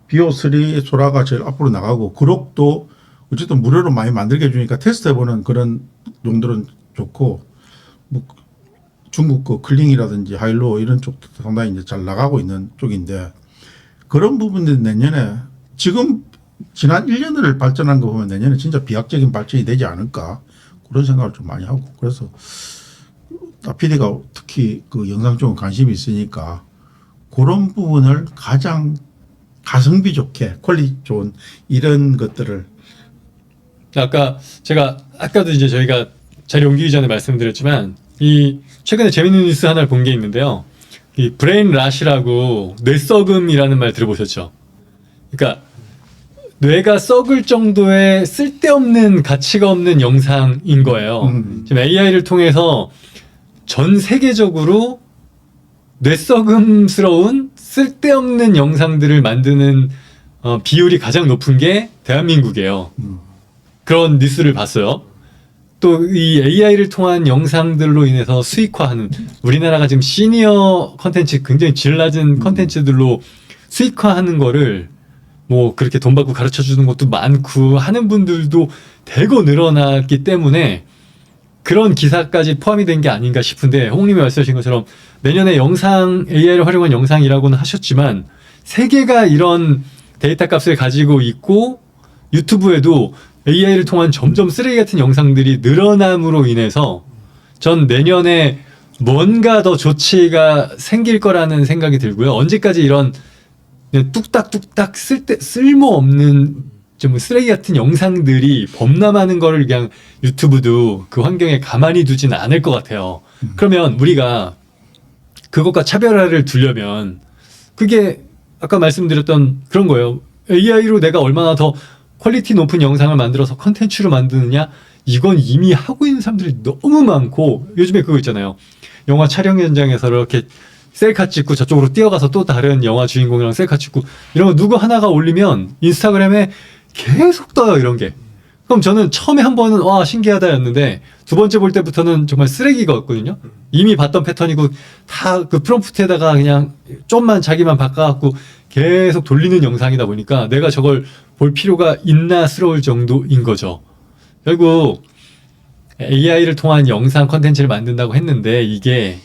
비오3 소라가 제일 앞으로 나가고 그록도 어쨌든 무료로 많이 만들게 해주니까 테스트해보는 그런 용도는 좋고 뭐 중국 그 클링이라든지 하일로 이런 쪽도 상당히 이제 잘 나가고 있는 쪽인데 그런 부분들이 내년에 지금 지난 1년을 발전한 거 보면 내년에 진짜 비약적인 발전이 되지 않을까 그런 생각을 좀 많이 하고 그래서 PD가 특히 그 영상 쪽은 관심이 있으니까 그런 부분을 가장 가성비 좋게 퀄리티 좋은 이런 것들을 아까도 이제 저희가 자리 옮기기 전에 말씀드렸지만 이 최근에 재밌는 뉴스 하나를 본 게 있는데요. 이 브레인 랏이라고 뇌썩음이라는 말 들어보셨죠? 그러니까 뇌가 썩을 정도의 쓸데없는 가치가 없는 영상인 거예요. 지금 AI를 통해서 전 세계적으로 뇌썩음스러운 쓸데없는 영상들을 만드는 비율이 가장 높은 게 대한민국이에요. 그런 뉴스를 봤어요. 또 이 AI를 통한 영상들로 인해서 수익화하는 우리나라가 지금 시니어 컨텐츠 굉장히 질 낮은 컨텐츠들로 수익화하는 거를 뭐 그렇게 돈 받고 가르쳐 주는 것도 많고 하는 분들도 대거 늘어났기 때문에 그런 기사까지 포함이 된 게 아닌가 싶은데 홍님이 말씀하신 것처럼 내년에 영상 AI를 활용한 영상이라고는 하셨지만 세계가 이런 데이터 값을 가지고 있고 유튜브에도 AI를 통한 점점 쓰레기 같은 영상들이 늘어남으로 인해서 전 내년에 뭔가 더 조치가 생길 거라는 생각이 들고요. 언제까지 이런 그냥 뚝딱뚝딱 쓸모없는 좀 쓰레기 같은 영상들이 범람하는 거를 그냥 유튜브도 그 환경에 가만히 두진 않을 것 같아요. 그러면 우리가 그것과 차별화를 두려면 그게 아까 말씀드렸던 그런 거예요. AI로 내가 얼마나 더 퀄리티 높은 영상을 만들어서 컨텐츠로 만드느냐? 이건 이미 하고 있는 사람들이 너무 많고 요즘에 그거 있잖아요. 영화 촬영 현장에서 이렇게 셀카 찍고 저쪽으로 뛰어가서 또 다른 영화 주인공이랑 셀카 찍고 이런 거 누구 하나가 올리면 인스타그램에 계속 떠요, 이런 게. 그럼 저는 처음에 한 번은 와 신기하다였는데 두 번째 볼 때부터는 정말 쓰레기가였거든요. 이미 봤던 패턴이고 다 그 프롬프트에다가 그냥 좀만 자기만 바꿔갖고 계속 돌리는 영상이다 보니까 내가 저걸 볼 필요가 있나스러울 정도인 거죠. 결국 AI를 통한 영상 컨텐츠를 만든다고 했는데 이게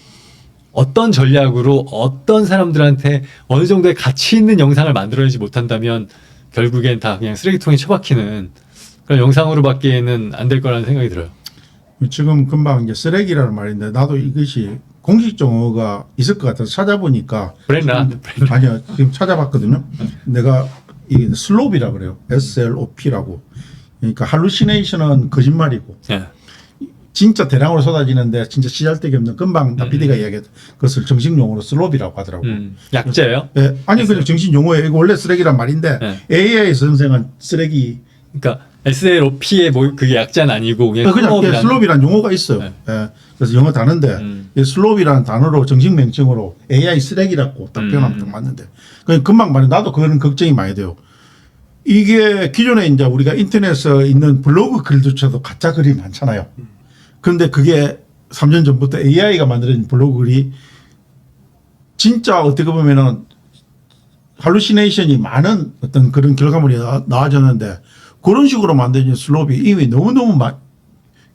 어떤 전략으로 어떤 사람들한테 어느 정도의 가치 있는 영상을 만들어내지 못한다면 결국엔 다 그냥 쓰레기통에 처박히는 그런 영상으로밖에는 안 될 거라는 생각이 들어요. 지금 금방 이제 쓰레기라는 말인데 나도 이것이 공식 용어가 있을 것 같아서 찾아보니까 아니요 지금 찾아봤거든요. 내가 이 슬롭이라 그래요. SLOP라고. 그러니까 할루시네이션은 거짓말이고 진짜 대량으로 쏟아지는데 진짜 씨알데기 없는 금방 PD가 이야기했던 그것을 정식 용어로 슬롭이라고 하더라고요. 약자예요? 네, 아니 그냥 정식 용어예요. 이거 원래 쓰레기란 말인데 AI 선생은 쓰레기. 그러니까 SLOP의 뭐 그게 약자는 아니고 그냥 슬롭이라는 용어가 있어요. 네. 예, 그래서 영어 단어인데 이 슬롭이라는 단어로 정식 명칭으로 AI 쓰레기라고 딱 표현하면 딱 맞는데 그냥 금방 말해 나도 그런 걱정이 많이 돼요. 이게 기존에 이제 우리가 인터넷에 있는 블로그 글조차도 가짜 글이 많잖아요. 그런데 그게 3년 전부터 AI가 만들어진 블로그 글이 진짜 어떻게 보면은 할루시네이션이 많은 어떤 그런 결과물이 나와졌는데 그런 식으로 만들어진 슬롭이 이미 너무너무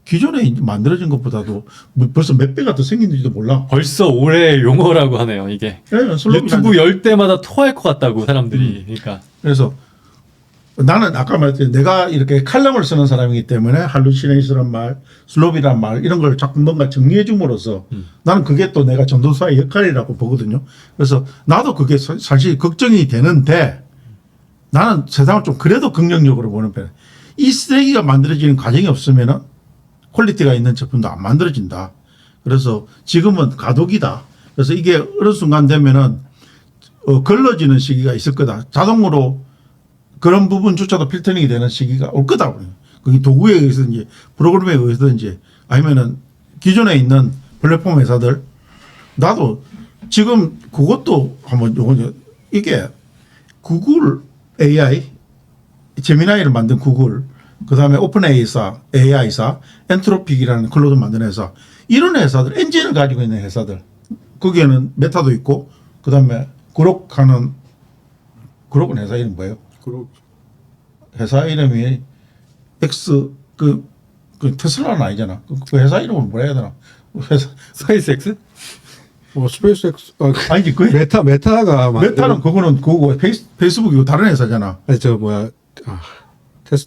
기존에 이제 만들어진 것보다도 뭐 벌써 몇 배가 더 생긴지도 몰라. 벌써 올해 용어라고 하네요, 이게. 예, 슬로비라는- 유튜브 열 때마다 토할 것 같다고 사람들이. 그러니까 그래서 나는 아까 말했듯이 내가 이렇게 칼럼을 쓰는 사람이기 때문에 할루시네이션이란 말, 슬롭이란 말 이런 걸 자꾸 뭔가 정리해 줌으로써 나는 그게 또 내가 전도사의 역할이라고 보거든요. 그래서 나도 그게 사실 걱정이 되는데 나는 세상을 좀 그래도 긍정적으로 보는 편이야. 이 쓰레기가 만들어지는 과정이 없으면은 퀄리티가 있는 제품도 안 만들어진다. 그래서 지금은 가독이다. 그래서 이게 어느 순간 되면은 걸러지는 시기가 있을 거다. 자동으로 그런 부분조차도 필터링이 되는 시기가 올 거다. 그게 도구에 의해서든지 프로그램에 의해서든지 아니면은 기존에 있는 플랫폼 회사들 나도 지금 그것도 한번 요거 이게 구글 AI 제미나이를 만든 구글 그다음에 오픈 AI사 엔트로픽이라는 클로드 만든 회사 이런 회사들 엔진을 가지고 있는 회사들 거기에는 메타도 있고 그다음에 그록은 회사 이름 뭐예요? 그리고 회사 이름이 그 테슬라는 아니잖아. 그 회사 이름을 뭐라 해야 되나? 회사 스페이스X? 스페이스X 아니지 그 메타가 메타는 그거는 그거 페이스북이고 다른 회사잖아. 아니 저 뭐야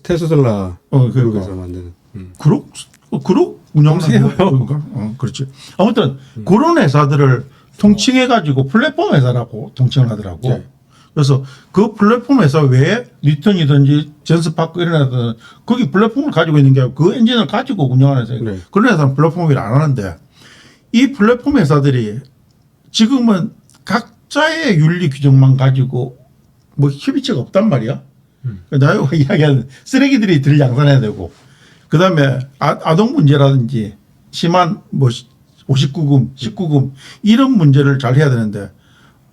테슬라 그거. 그래서 만드는 그룹 운영하세요. 그런가? 그렇지. 아무튼 그런 회사들을 통칭해 가지고 플랫폼 회사라고 통칭을 하더라고. 네. 그래서 그 플랫폼 회사 외에 리턴이든지 젠스파크 이런 회사들은 거기 플랫폼을 가지고 있는 게 아니고 그 엔진을 가지고 운영하는 회사. 네. 그런 회사는 플랫폼을 안 하는데 이 플랫폼 회사들이 지금은 각자의 윤리 규정만 가지고 뭐 협의체가 없단 말이야. 나요 이야기하는 쓰레기들이 들 양산해야 되고 그다음에 아동 문제라든지 심한 뭐 59금, 19금 이런 문제를 잘 해야 되는데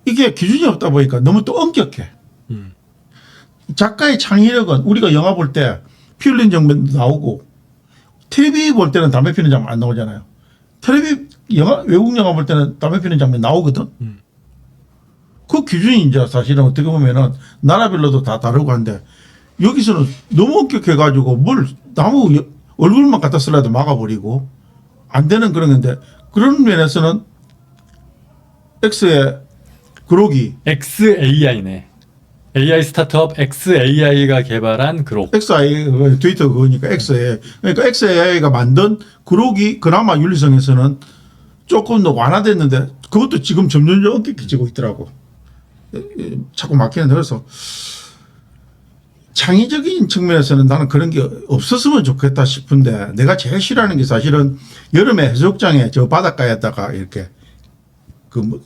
이게 기준이 없다 보니까 너무 또 엄격해. 작가의 창의력은 우리가 영화 볼 때 피 흘린 장면도 나오고 TV 볼 때는 담배 피는 장면 안 나오잖아요. 외국 영화 볼 때는 담배 피는 장면 나오거든. 그 기준이 이제 사실은 어떻게 보면은 나라별로도 다 다르고 한데 여기서는 너무 엄격해가지고 뭘 나무 얼굴만 갖다 쓰라도 막아버리고 안 되는 그런 건데 그런 면에서는 X의 그록이 XAI네. AI 스타트업 XAI가 개발한 그록. XI 트위터 그거니까 XAI 그러니까 XAI가 만든 그록이 그나마 윤리성에서는 조금 더 완화됐는데 그것도 지금 점점 엄격해지고 있더라고. 자꾸 막히는데 그래서 창의적인 측면에서는 나는 그런 게 없었으면 좋겠다 싶은데 내가 제일 싫어하는 게 사실은 여름에 해수욕장에 저 바닷가에다가 이렇게 그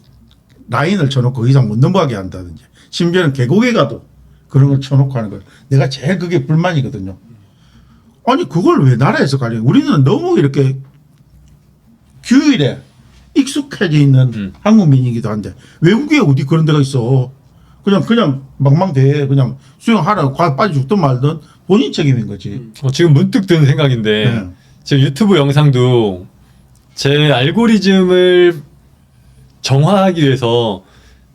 라인을 쳐놓고 그 이상 못 넘어가게 한다든지 심지어는 계곡에 가도 그런 걸 쳐놓고 하는 거예요. 내가 제일 그게 불만이거든요. 아니 그걸 왜 나라에서 가려? 우리는 너무 이렇게 규율에 익숙해져 있는 한국민이기도 한데 외국에 어디 그런 데가 있어. 그냥 망망대해 그냥 수영하라고 빠져 죽든 말든 본인 책임인 거지. 지금 문득 든 생각인데 네. 지금 유튜브 영상도 제 알고리즘을 정화하기 위해서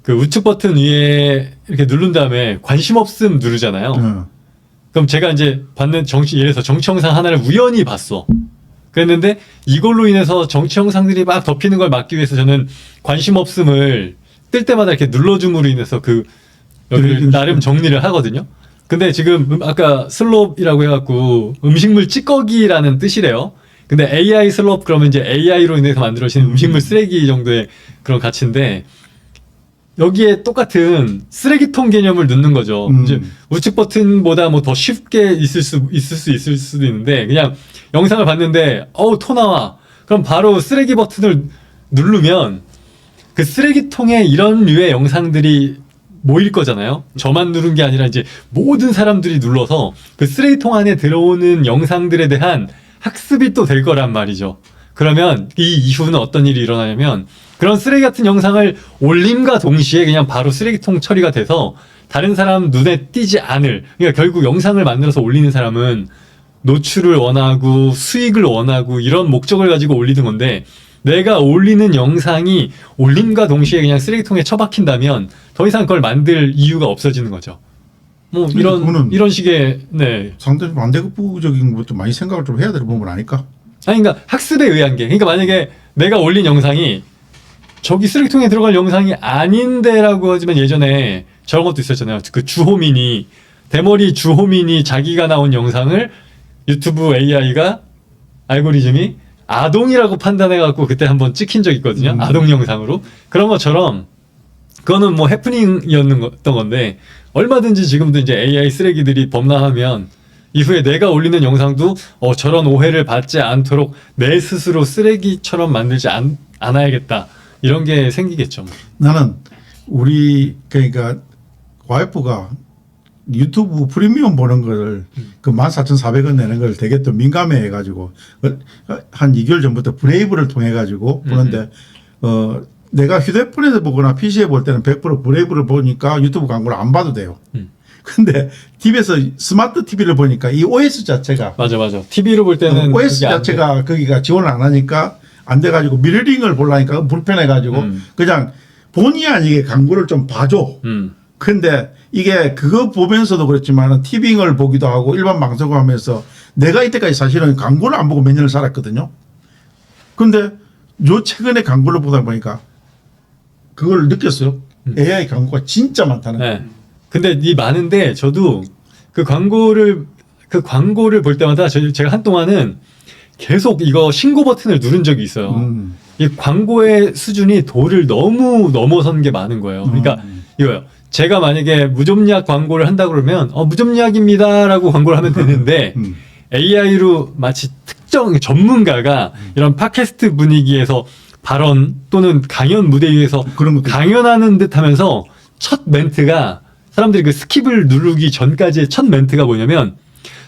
그 우측 버튼 위에 이렇게 누른 다음에 관심 없음 누르잖아요. 그럼 제가 이제 받는 예를 들어서 정치 영상 하나를 우연히 봤어. 그랬는데 이걸로 인해서 정치 영상들이 막 덮이는 걸 막기 위해서 저는 관심 없음을 뜰 때마다 이렇게 눌러줌으로 인해서 여기를 나름 정리를 하거든요. 근데 지금 아까 슬롭이라고 해갖고 음식물 찌꺼기라는 뜻이래요. 근데 AI 슬롭 그러면 이제 AI로 인해서 만들어진 음식물 쓰레기 정도의 그런 가치인데 여기에 똑같은 쓰레기통 개념을 넣는 거죠. 이제 우측 버튼보다 뭐 더 쉽게 있을 수도 있는데 그냥 영상을 봤는데 토 나와. 그럼 바로 쓰레기 버튼을 누르면 그 쓰레기통에 이런 류의 영상들이 모일 거잖아요. 저만 누른 게 아니라 이제 모든 사람들이 눌러서 그 쓰레기통 안에 들어오는 영상들에 대한 학습이 또 될 거란 말이죠. 그러면 이 이후는 어떤 일이 일어나냐면 그런 쓰레기 같은 영상을 올림과 동시에 그냥 바로 쓰레기통 처리가 돼서 다른 사람 눈에 띄지 않을, 그러니까 결국 영상을 만들어서 올리는 사람은 노출을 원하고 수익을 원하고 이런 목적을 가지고 올리는 건데 내가 올리는 영상이 올림과 동시에 그냥 쓰레기통에 처박힌다면 더 이상 그걸 만들 이유가 없어지는 거죠. 뭐 이런 식의 네. 상당히 반대급부적인 것도 많이 생각을 좀 해야 될 부분 아닐까? 아니 그러니까 학습에 의한 게 그러니까 만약에 내가 올린 영상이 저기 쓰레기통에 들어갈 영상이 아닌데라고 하지만 예전에 저런 것도 있었잖아요. 그 주호민이 대머리 주호민이 자기가 나온 영상을 유튜브 AI가 알고리즘이 아동이라고 판단해갖고 그때 한번 찍힌 적 있거든요. 아동 영상으로. 그런 것처럼 그거는 뭐 해프닝이었던 건데 얼마든지 지금도 이제 AI 쓰레기들이 범람하면 이후에 내가 올리는 영상도 저런 오해를 받지 않도록 내 스스로 쓰레기처럼 만들지 않아야겠다. 이런 게 생기겠죠. 나는 우리 그러니까 와이프가 유튜브 프리미엄 보는 걸 그 14,400원 내는 걸 되게 또 민감해 해가지고 한 2개월 전부터 브레이브를 통해 가지고 보는데 내가 휴대폰에서 보거나 PC에 볼 때는 100% 브레이브를 보니까 유튜브 광고를 안 봐도 돼요. 근데 TV에서 스마트 TV를 보니까 이 OS 자체가 맞아. TV로 볼 때는 OS 그게 안 돼. 자체가 거기가 지원을 안 하니까 안 돼가지고 미러링을 보려니까 불편해가지고 그냥 본의 아니게 광고를 좀 봐줘. 근데 이게 그거 보면서도 그렇지만 티빙을 보기도 하고 일반 방송을 하면서 내가 이때까지 사실은 광고를 안 보고 몇 년을 살았거든요. 근데 요 최근에 광고를 보다 보니까 그걸 느꼈어요. AI 광고가 진짜 많다는 거예요. 네. 근데 이 많은데 저도 그 광고를 볼 때마다 제가 한동안은 계속 이거 신고 버튼을 누른 적이 있어요. 이 광고의 수준이 도를 너무 넘어선 게 많은 거예요. 그러니까 이거요. 제가 만약에 무좀약 광고를 한다 그러면 무좀약입니다라고 광고를 하면 되는데 AI로 마치 특정 전문가가 이런 팟캐스트 분위기에서 발언 또는 강연 무대 위에서 그런 것도 강연하는 듯하면서 첫 멘트가 사람들이 그 스킵을 누르기 전까지의 첫 멘트가 뭐냐면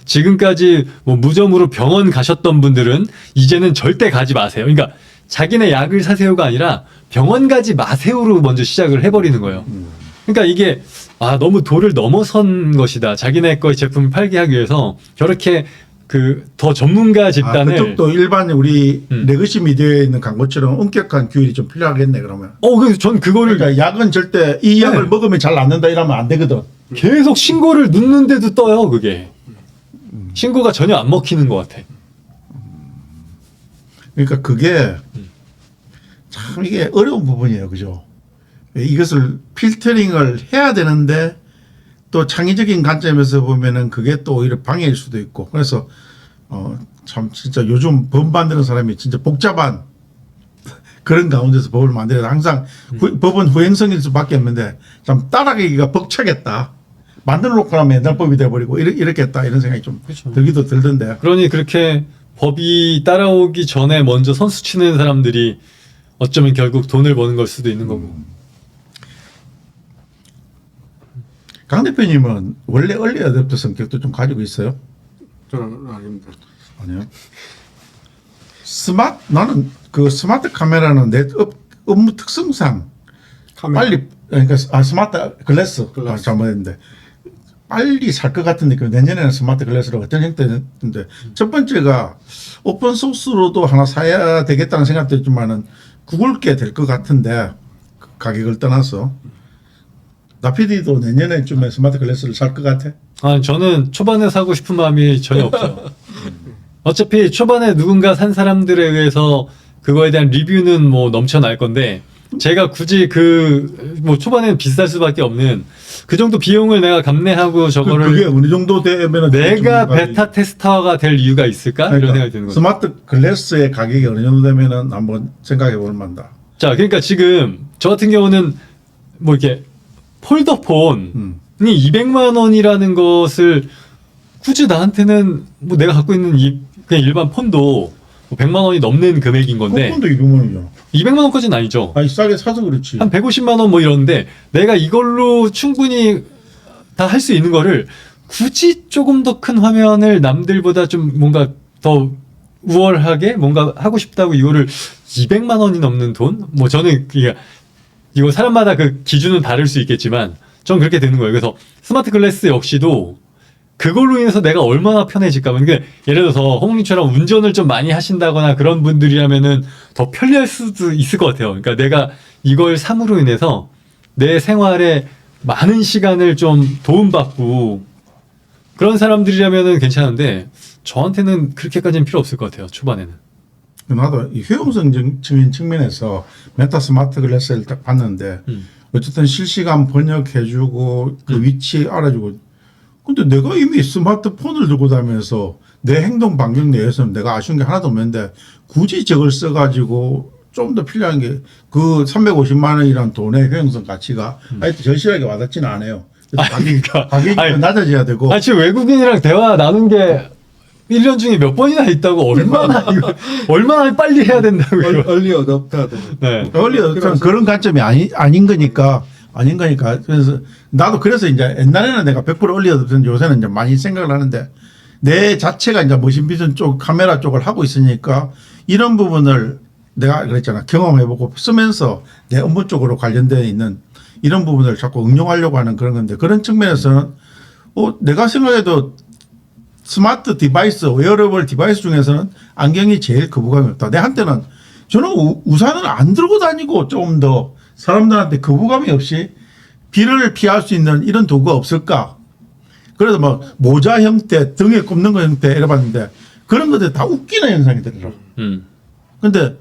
지금까지 뭐 무좀으로 병원 가셨던 분들은 이제는 절대 가지 마세요. 그러니까 자기네 약을 사세요가 아니라 병원 가지 마세요로 먼저 시작을 해버리는 거예요. 그러니까 이게 너무 도를 넘어선 것이다. 자기네 거의 제품을 팔게 하기 위해서 저렇게 그 더 전문가 집단을 그쪽도 일반 우리 레거시 미디어에 있는 광고처럼 엄격한 규율이 좀 필요하겠네 그러면. 그래서 전 그거를 그러니까 약은 절대 이 약을 네. 먹으면 잘 낫는다 이러면 안 되거든. 계속 신고를 누르는데도 떠요. 그게 신고가 전혀 안 먹히는 것 같아. 그러니까 그게 참 이게 어려운 부분이에요, 그죠? 이것을 필터링을 해야 되는데 또 창의적인 관점에서 보면은 그게 또 오히려 방해일 수도 있고 그래서 참 진짜 요즘 법 만드는 사람이 진짜 복잡한 그런 가운데서 법을 만들어서 항상 법은 후행성일 수밖에 없는데 참 따라가기가 벅차겠다. 만들어 놓고 나면 옛날 법이 돼버리고 이렇겠다 이런 생각이 좀 그렇죠. 들기도 들던데. 그러니 그렇게 법이 따라오기 전에 먼저 선수 치는 사람들이 어쩌면 결국 돈을 버는 걸 수도 있는 거고. 강 대표님은 원래 얼리 어댑터 성격도 좀 가지고 있어요? 저는 아닙니다. 아니요. 나는 그 스마트 카메라는 내 업무 특성상 빨리 그러니까 스마트 글래스 잘못했는데 빨리 살 것 같은 느낌. 내년에는 스마트 글래스로 어떤 형태인데 첫 번째가 오픈 소스로도 하나 사야 되겠다는 생각도 있지만은 구글게 될 것 같은데 가격을 떠나서 나피디도 내년에쯤에 스마트 글래스를 살 것 같아? 저는 초반에 사고 싶은 마음이 전혀 없어요. 어차피 초반에 누군가 산 사람들에 의해서 그거에 대한 리뷰는 뭐 넘쳐날 건데 제가 굳이 뭐 초반에는 비쌀 수밖에 없는 그 정도 비용을 내가 감내하고 저거를 그게 어느 정도 되면 내가 베타 테스터가 될 이유가 있을까? 그러니까 이런 생각이 드는 거죠. 스마트 글래스의 가격이 어느 정도 되면은 한번 생각해 볼 만다. 자, 그러니까 지금 저 같은 경우는 뭐 이렇게 폴더폰이 200만 원이라는 것을 굳이 나한테는 뭐 내가 갖고 있는 그냥 일반 폰도 뭐 100만 원이 넘는 금액인 건데 폰도 200만 원이잖아. 200만 원까지는 아니죠. 아니 싸게 사서 그렇지. 한 150만 원 뭐 이러는데 내가 이걸로 충분히 다 할 수 있는 거를 굳이 조금 더 큰 화면을 남들보다 좀 뭔가 더 우월하게 뭔가 하고 싶다고 이거를 200만 원이 넘는 돈? 뭐 저는 이거 사람마다 그 기준은 다를 수 있겠지만 전 그렇게 되는 거예요. 그래서 스마트 글래스 역시도 그걸로 인해서 내가 얼마나 편해질까. 그러니까 예를 들어서 홍님처럼 운전을 좀 많이 하신다거나 그런 분들이라면은 더 편리할 수도 있을 것 같아요. 그러니까 내가 이걸 삼으로 인해서 내 생활에 많은 시간을 좀 도움받고 그런 사람들이라면은 괜찮은데 저한테는 그렇게까지는 필요 없을 것 같아요. 초반에는. 나도 이 효용성적인 측면에서 메타 스마트 글래스를 딱 봤는데 어쨌든 실시간 번역해주고 그 위치 알아주고 근데 내가 이미 스마트폰을 들고 다니면서 내 행동 반경 내에서는 내가 아쉬운 게 하나도 없는데 굳이 저걸 써가지고 좀 더 필요한 게 그 350만 원이란 돈의 효용성 가치가 하여튼 절실하게 와닿지는 않아요. 그래서 가격이 아니, 낮아져야 되고 아, 지금 외국인이랑 대화 나눈 게 1년 중에 몇 번이나 있다고 얼마나 빨리 해야 된다고 이거. 얼리 어답터들. 네. 원래 그런 관점이 아닌 거니까 그래서 나도 그래서 이제 옛날에는 내가 100% 얼리어답터인데 요새는 이제 많이 생각을 하는데 내 자체가 이제 머신비전 쪽 카메라 쪽을 하고 있으니까 이런 부분을 내가 그랬잖아 경험해보고 쓰면서 내 업무 쪽으로 관련되어 있는 이런 부분을 자꾸 응용하려고 하는 그런 건데 그런 측면에서는 내가 생각해도 스마트 디바이스, 웨어러블 디바이스 중에서는 안경이 제일 거부감이 없다. 내 한때는 저는 우산을 안 들고 다니고 좀 더 사람들한테 거부감이 없이 비를 피할 수 있는 이런 도구가 없을까. 그래서 뭐 모자 형태, 등에 꼽는 거 형태 이래봤는데 그런 것들 다 웃기는 현상이 들더라. 근데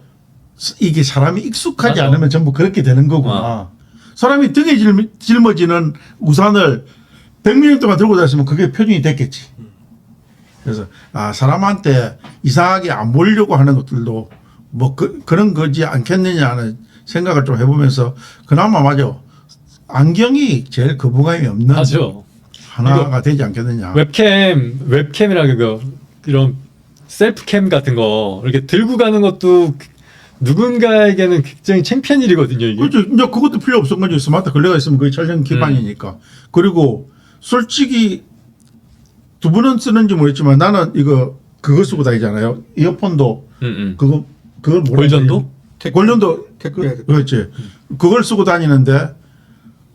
이게 사람이 익숙하지 맞아. 않으면 전부 그렇게 되는 거구나. 사람이 등에 짊어지는 우산을 100년 동안 들고 다녔으면 그게 표준이 됐겠지. 그래서 사람한테 이상하게 안 보이려고 하는 것들도 뭐 그런 거지 않겠느냐 하는 생각을 좀 해보면서 그나마 맞아. 안경이 제일 거부감이 없는 맞아. 하나가 되지 않겠느냐. 웹캠이라 이런 셀프캠 같은 거 이렇게 들고 가는 것도 누군가에게는 굉장히 창피한 일이거든요. 이게. 그렇죠. 이제 그것도 필요 없은 거지. 스마트 걸레가 있으면 그게 촬영 기반이니까. 그리고 솔직히 두 분은 쓰는지 모르겠지만 나는 그거 쓰고 다니잖아요. 이어폰도 그걸 뭐라 골전도? 골전도 그렇지. 그걸 쓰고 다니는데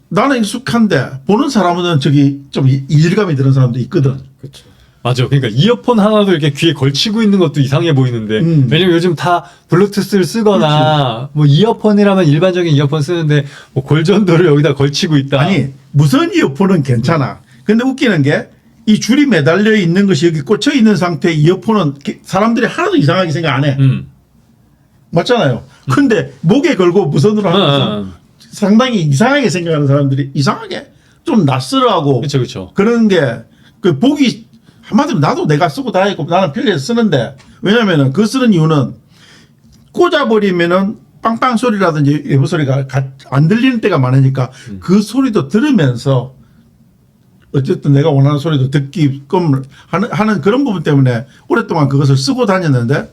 나는 익숙한데 보는 사람은 저기 좀 이질감이 드는 사람도 있거든. 그렇죠. 맞아. 그러니까 이어폰 하나도 이렇게 귀에 걸치고 있는 것도 이상해 보이는데 왜냐면 요즘 다 블루투스를 쓰거나 뭐 이어폰이라면 일반적인 이어폰 쓰는데 뭐 골전도를 여기다 걸치고 있다. 아니 무선 이어폰은 괜찮아. 근데 웃기는 게 이 줄이 매달려 있는 것이 여기 꽂혀 있는 상태의 이어폰은 사람들이 하나도 이상하게 생각 안 해. 맞잖아요. 근데 목에 걸고 무선으로 하면서 상당히 이상하게 생각하는 사람들이 이상하게 좀 낯설어하고 그렇죠. 그런 게 그 보기 한마디로 나도 내가 쓰고 다니고 나는 편리해서 쓰는데 왜냐면은 그 쓰는 이유는 꽂아버리면은 빵빵 소리라든지 외부 소리가 안 들리는 때가 많으니까 그 소리도 들으면서 어쨌든 내가 원하는 소리도 듣기끔 하는 그런 부분 때문에 오랫동안 그것을 쓰고 다녔는데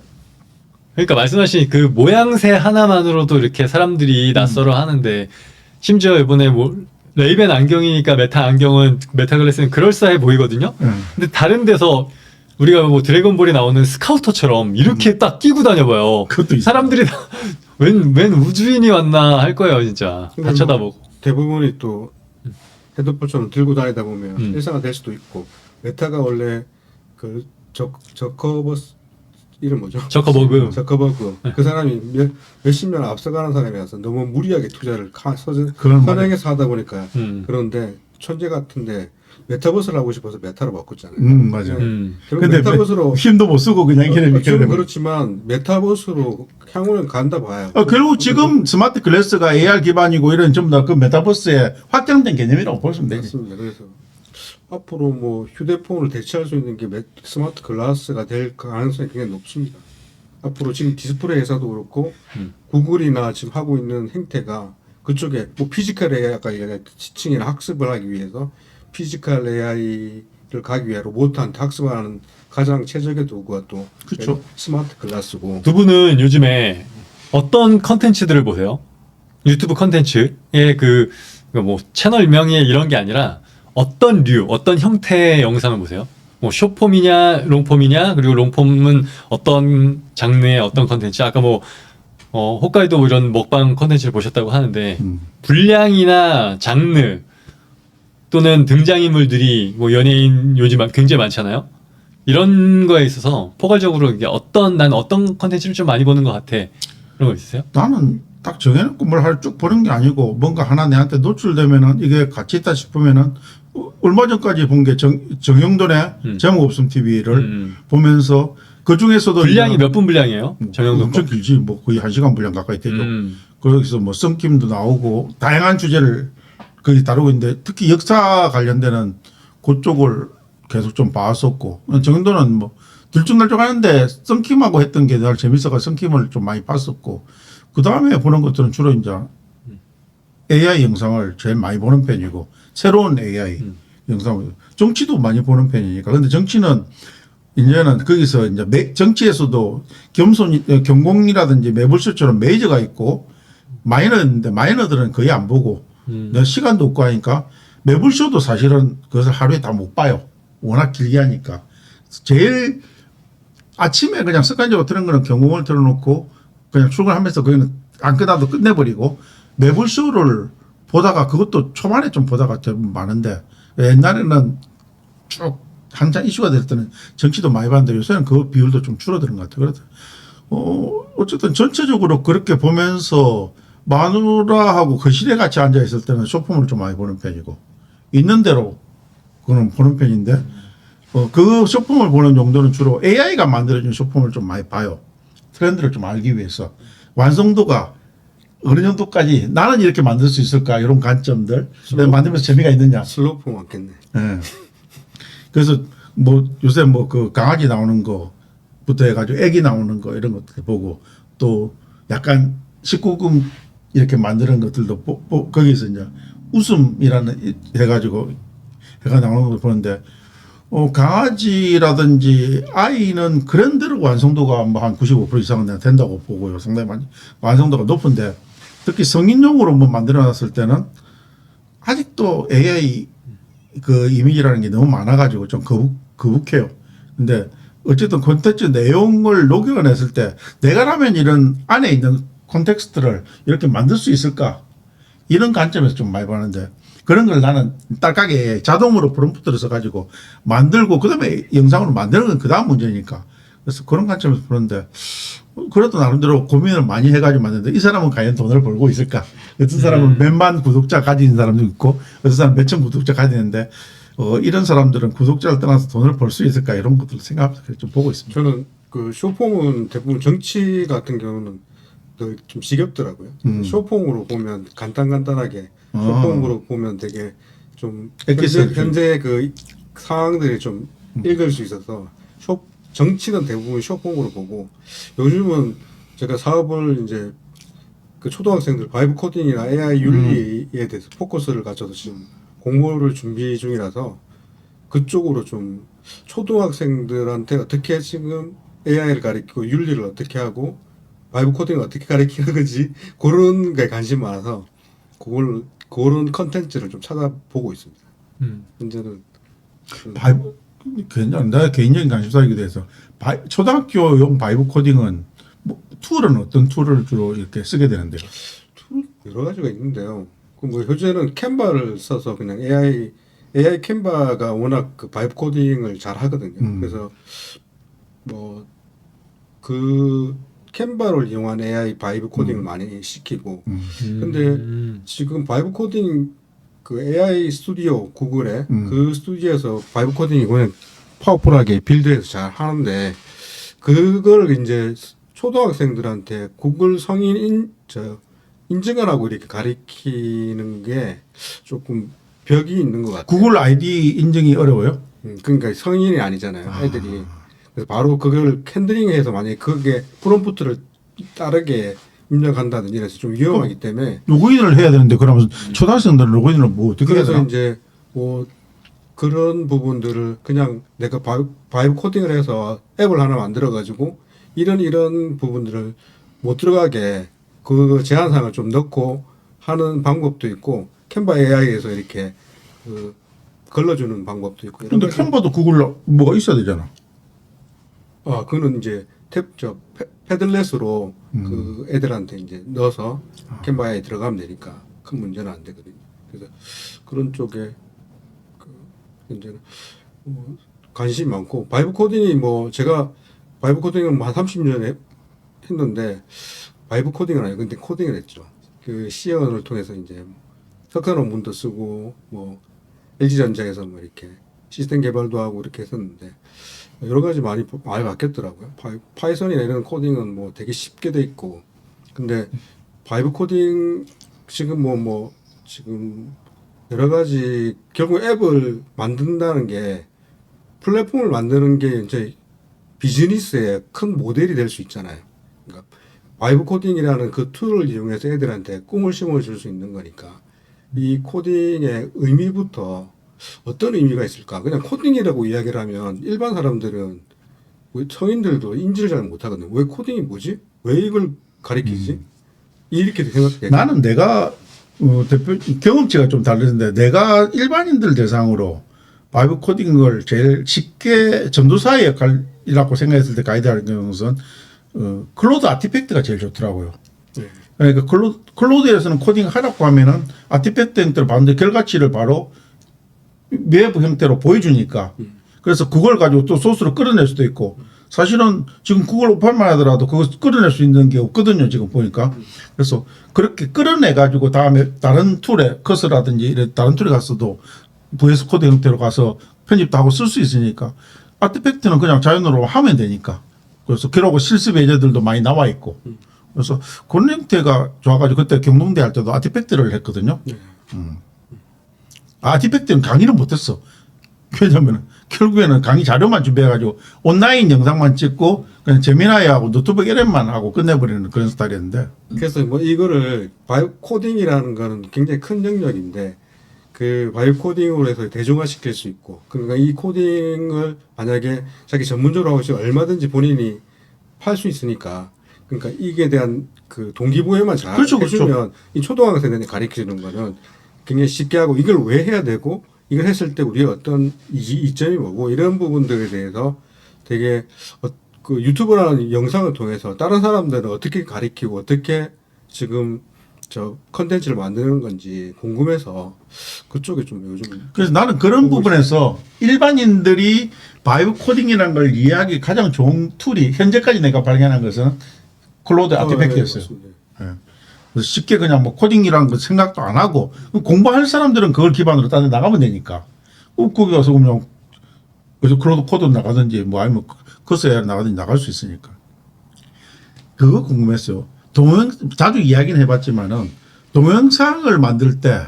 그러니까 말씀하신 그 모양새 하나만으로도 이렇게 사람들이 낯설어 하는데 심지어 이번에 뭐 레이벤 안경이니까 메타 안경은 메타 글래스는 그럴싸해 보이거든요. 근데 다른 데서 우리가 뭐 드래곤볼에 나오는 스카우터처럼 이렇게 딱 끼고 다녀봐요. 그것도 있어요. 사람들이 다 웬 우주인이 왔나 할 거예요, 진짜. 다 쳐다보고. 대부분이 또 헤드폰처럼 들고 다니다 보면 일상화될 수도 있고 메타가 원래 그 저커버스 이름 뭐죠? 저커버그. 그 사람이 몇십 년 앞서가는 사람이라서 너무 무리하게 투자를 그건 선행해서 하다 보니까 그런데 천재 같은데 메타버스를 하고 싶어서 메타로 바꿨잖아요. 맞아. 결국 근데 메타버스로 힘도 못 쓰고 그냥 지금 그렇지만 메타버스로 향후는 간다 봐요. 결국 지금 스마트 글래스가 AR 기반이고 이런 전부 다 그 메타버스의 확장된 개념이라고 보시면 되지. 맞습니다. 그래서 앞으로 뭐 휴대폰을 대체할 수 있는 게 스마트 글라스가 될 가능성이 굉장히 높습니다. 앞으로 지금 디스플레이 회사도 그렇고 구글이나 지금 하고 있는 행태가 그쪽에 뭐 피지컬 AI 아까 얘기한 지층이나 학습을 하기 위해서 피지컬 AI를 가기 위해 로봇한테 학습하는 가장 최적의 도구가 또 그렇죠. 스마트 글라스고. 두 분은 요즘에 어떤 컨텐츠들을 보세요? 유튜브 컨텐츠의 뭐 채널명이 이런 게 아니라 어떤 어떤 형태의 영상을 보세요? 뭐 숏폼이냐, 롱폼이냐, 그리고 롱폼은 어떤 장르의 어떤 컨텐츠? 아까 뭐 홋카이도 이런 먹방 컨텐츠를 보셨다고 하는데 분량이나 장르 또는 등장인물들이 뭐 연예인 요즘 굉장히 많잖아요. 이런 거에 있어서 포괄적으로 이게 난 어떤 컨텐츠를 좀 많이 보는 것 같아. 그런 거 있으세요? 나는 딱 정해놓고 뭘 쭉 보는 게 아니고 뭔가 하나 내한테 노출되면은 이게 가치 있다 싶으면은 얼마 전까지 본 게 정영돈의 제목 없음 TV를 보면서 그 중에서도 분량이 이제 몇 분 분량이에요? 정영돈 엄청 거? 길지. 뭐 거의 1시간 분량 가까이 되죠. 음. 거기서 뭐 썬킴도 나오고 다양한 주제를 거기 다루고 있는데 특히 역사 관련되는 그쪽을 계속 좀 봤었고 정도는 뭐 들쭉날쭉하는데 썬킴하고 했던 게 날 재밌어가 썬킴을 좀 많이 봤었고 그 다음에 보는 것들은 주로 이제 AI 영상을 제일 많이 보는 편이고 새로운 AI 영상을 정치도 많이 보는 편이니까 근데 정치는 이제는 거기서 이제 정치에서도 경공이라든지 매불쇼처럼 메이저가 있고 마이너인데 마이너들은 거의 안 보고 내가 시간도 없고 하니까 매불쇼도 사실은 그것을 하루에 다 못 봐요. 워낙 길게 하니까. 제일 아침에 그냥 습관적으로 틀는 거는 경공을 틀어놓고 그냥 출근하면서 거기는 안 끝나도 끝내버리고 매불쇼를 보다가 그것도 초반에 좀 보다가 좀 많은데 옛날에는 쭉 한참 이슈가 될 때는 정치도 많이 봤는데 요새는 그 비율도 좀 줄어드는 것 같아요. 그래서 어쨌든 전체적으로 그렇게 보면서 마누라하고 거실에 같이 앉아 있을 때는 쇼폼을 좀 많이 보는 편이고 있는 대로 그는 보는 편인데 그 쇼폼을 보는 용도는 주로 AI가 만들어준 쇼폼을 좀 많이 봐요. 트렌드를 좀 알기 위해서 완성도가 어느 정도까지 나는 이렇게 만들 수 있을까 이런 관점들 내가 만들면서 재미가 있느냐. 슬로프 많겠네. 예. 그래서 뭐 요새 뭐 그 강아지 나오는 거부터 해가지고 애기 나오는 거 이런 것들 보고 또 약간 19금 이렇게 만드는 것들도 거기서 이제 웃음이라는 해가지고 해가 나오는 걸 보는데 강아지라든지 아이는 그랜드로 완성도가 뭐 한 95% 이상은 된다고 보고요. 상당히 많이 완성도가 높은데 특히 성인용으로 뭐 만들어놨을 때는 아직도 AI 그 이미지라는 게 너무 많아가지고 좀 거북해요. 근데 어쨌든 콘텐츠 내용을 녹여냈을 때 내가라면 이런 안에 있는 콘텍스트를 이렇게 만들 수 있을까? 이런 관점에서 좀 많이 보는데 그런 걸 나는 딸깍에 자동으로 프롬프트를 써가지고 만들고 그다음에 영상으로 만드는 건 그다음 문제니까 그래서 그런 관점에서 보는데 그래도 나름대로 고민을 많이 해가지고 만드는데 이 사람은 과연 돈을 벌고 있을까? 어떤 사람은 몇만 구독자 가진 사람도 있고 어떤 사람은 몇천 구독자 가지는데 이런 사람들은 구독자를 떠나서 돈을 벌 수 있을까? 이런 것들을 생각해서 좀 보고 있습니다. 저는 그 쇼폼은 대부분 정치 같은 경우는 좀 지겹더라고요. 쇼폼으로 보면 간단하게 쇼폼으로 보면 되게 좀 현재 그 상황들이 좀 읽을 수 있어서 정치는 대부분 쇼폼으로 보고 요즘은 제가 사업을 이제 그 초등학생들 바이브 코딩이나 AI 윤리에 대해서 포커스를 가져서 지금 공모를 준비 중이라서 그쪽으로 좀 초등학생들한테 어떻게 지금 AI를 가르치고 윤리를 어떻게 하고 바이브 코딩을 어떻게 가르치는 건지 그런 게 관심 많아서 그런 컨텐츠를 좀 찾아보고 있습니다. 현재는 바이브 그냥 내가 개인적인 관심사이기도 해서 초등학교용 바이브 코딩은 뭐 툴은 어떤 툴을 주로 이렇게 쓰게 되는데요? 툴 여러 가지가 있는데요. 그 뭐 현재는 캔바를 써서 그냥 AI 캔바가 워낙 그 바이브 코딩을 잘 하거든요. 그래서 뭐 그 캔바를 이용한 AI 바이브 코딩을 많이 시키고 근데 지금 바이브 코딩 그 AI 스튜디오 구글의 그 스튜디오에서 바이브 코딩이 그냥 파워풀하게 빌드해서 잘 하는데 그걸 이제 초등학생들한테 구글 성인 인증을 하고 이렇게 가리키는 게 조금 벽이 있는 것 같아요. 구글 아이디 인증이 어려워요? 그러니까 성인이 아니잖아요, 애들이. 그래서 바로 그걸 핸들링해서 만약에 그게 프롬프트를 다르게 입력한다든지 이래서 좀 위험하기 때문에 로그인을 해야 되는데 그러면 초등학생들은 로그인을 뭐 어떻게 해야 그래서 되나? 이제 뭐 그런 부분들을 그냥 내가 바이브 코딩을 해서 앱을 하나 만들어 가지고 이런 부분들을 못 들어가게 그 제한사항을 좀 넣고 하는 방법도 있고 캔바 AI에서 이렇게 그 걸러주는 방법도 있고. 근데 캔버도 구글 뭐가 있어야 되잖아. 그는 이제 패들렛으로 그 애들한테 이제 넣어서 캔바에 들어가면 되니까 큰 문제는 안 되거든요. 그래서 그런 쪽에 이제는 관심이 많고 바이브 코딩이 뭐 제가 바이브 코딩은 한 30년 했는데 바이브 코딩은 아니고 근데 코딩을 했죠. 그 C언을 통해서 이제 석사 논문도 쓰고 뭐 LG전자에서 뭐 이렇게 시스템 개발도 하고 이렇게 했었는데 여러 가지 많이 바뀌었더라고요. 파이썬이나 이런 코딩은 뭐 되게 쉽게 돼 있고, 근데 바이브 코딩 지금 지금 여러 가지 결국 앱을 만든다는 게 플랫폼을 만드는 게 이제 비즈니스의 큰 모델이 될 수 있잖아요. 그러니까 바이브 코딩이라는 그 툴을 이용해서 애들한테 꿈을 심어줄 수 있는 거니까 이 코딩의 의미부터 어떤 의미가 있을까? 그냥 코딩이라고 이야기를 하면 일반 사람들은 성인들도 인지를 잘 못하거든요. 왜 코딩이 뭐지? 왜 이걸 가리키지? 이렇게 생각해. 나는 내가 대표 경험치가 좀 다르는데 내가 일반인들 대상으로 바이브 코딩을 제일 쉽게 전도사의 역할이라고 생각했을 때 가이드하는 것은 클로드 아티팩트가 제일 좋더라고요. 네. 그러니까 클로드에서는 코딩 하라고 하면은 아티팩트 형태로 봤는데 결과치를 바로 외부 형태로 보여주니까 그래서 그걸 가지고 또 소스로 끌어낼 수도 있고 사실은 지금 구글 오픈만 하더라도 그거 끌어낼 수 있는 게 없거든요. 지금 보니까. 그래서 그렇게 끌어내 가지고 다음에 다른 툴에 커서라든지 이런 다른 툴에 가서도 VS 코드 형태로 가서 편집도 하고 쓸 수 있으니까 아티팩트는 그냥 자연으로 하면 되니까. 그래서 그러고 실습 예제들도 많이 나와 있고. 그래서 그런 형태가 좋아가지고 그때 경동대 할 때도 아티팩트를 했거든요. 아티팩트는 강의를 못했어. 왜냐면 결국에는 강의 자료만 준비해가지고 온라인 영상만 찍고 그냥 제미나이하고 노트북 LM만 하고 끝내버리는 그런 스타일이었는데. 그래서 뭐 이거를 바이브 코딩이라는 거는 굉장히 큰 영역인데 그 바이브 코딩으로 해서 대중화시킬 수 있고 그러니까 이 코딩을 만약에 자기 전문적으로 하고 싶으면 얼마든지 본인이 팔 수 있으니까 그러니까 이게 대한 그 동기부여만 잘 그렇죠, 해주면 그렇죠. 이 초등학생들한테 가르치는 거는 굉장히 쉽게 하고 이걸 왜 해야 되고 이걸 했을 때 우리의 어떤 이점이 뭐고 이런 부분들에 대해서 되게 그 유튜브라는 영상을 통해서 다른 사람들은 어떻게 가리키고 어떻게 지금 저 컨텐츠를 만드는 건지 궁금해서 그쪽에 좀 요즘 그래서 나는 그런 부분에서 일반인들이 바이브 코딩이라는 걸 이해하기 가장 좋은 툴이 현재까지 내가 발견한 것은 클로드 아티팩트였어요. 예. 그래서 쉽게 그냥 뭐 코딩이라는 거 생각도 안 하고 공부할 사람들은 그걸 기반으로 딴 데 나가면 되니까 거기 가서 그냥 그래서 클로드 코드 나가든지 뭐 아니면 커서야 나가든지 나갈 수 있으니까 그거 궁금했어요. 자주 이야기는 해봤지만은 동영상을 만들 때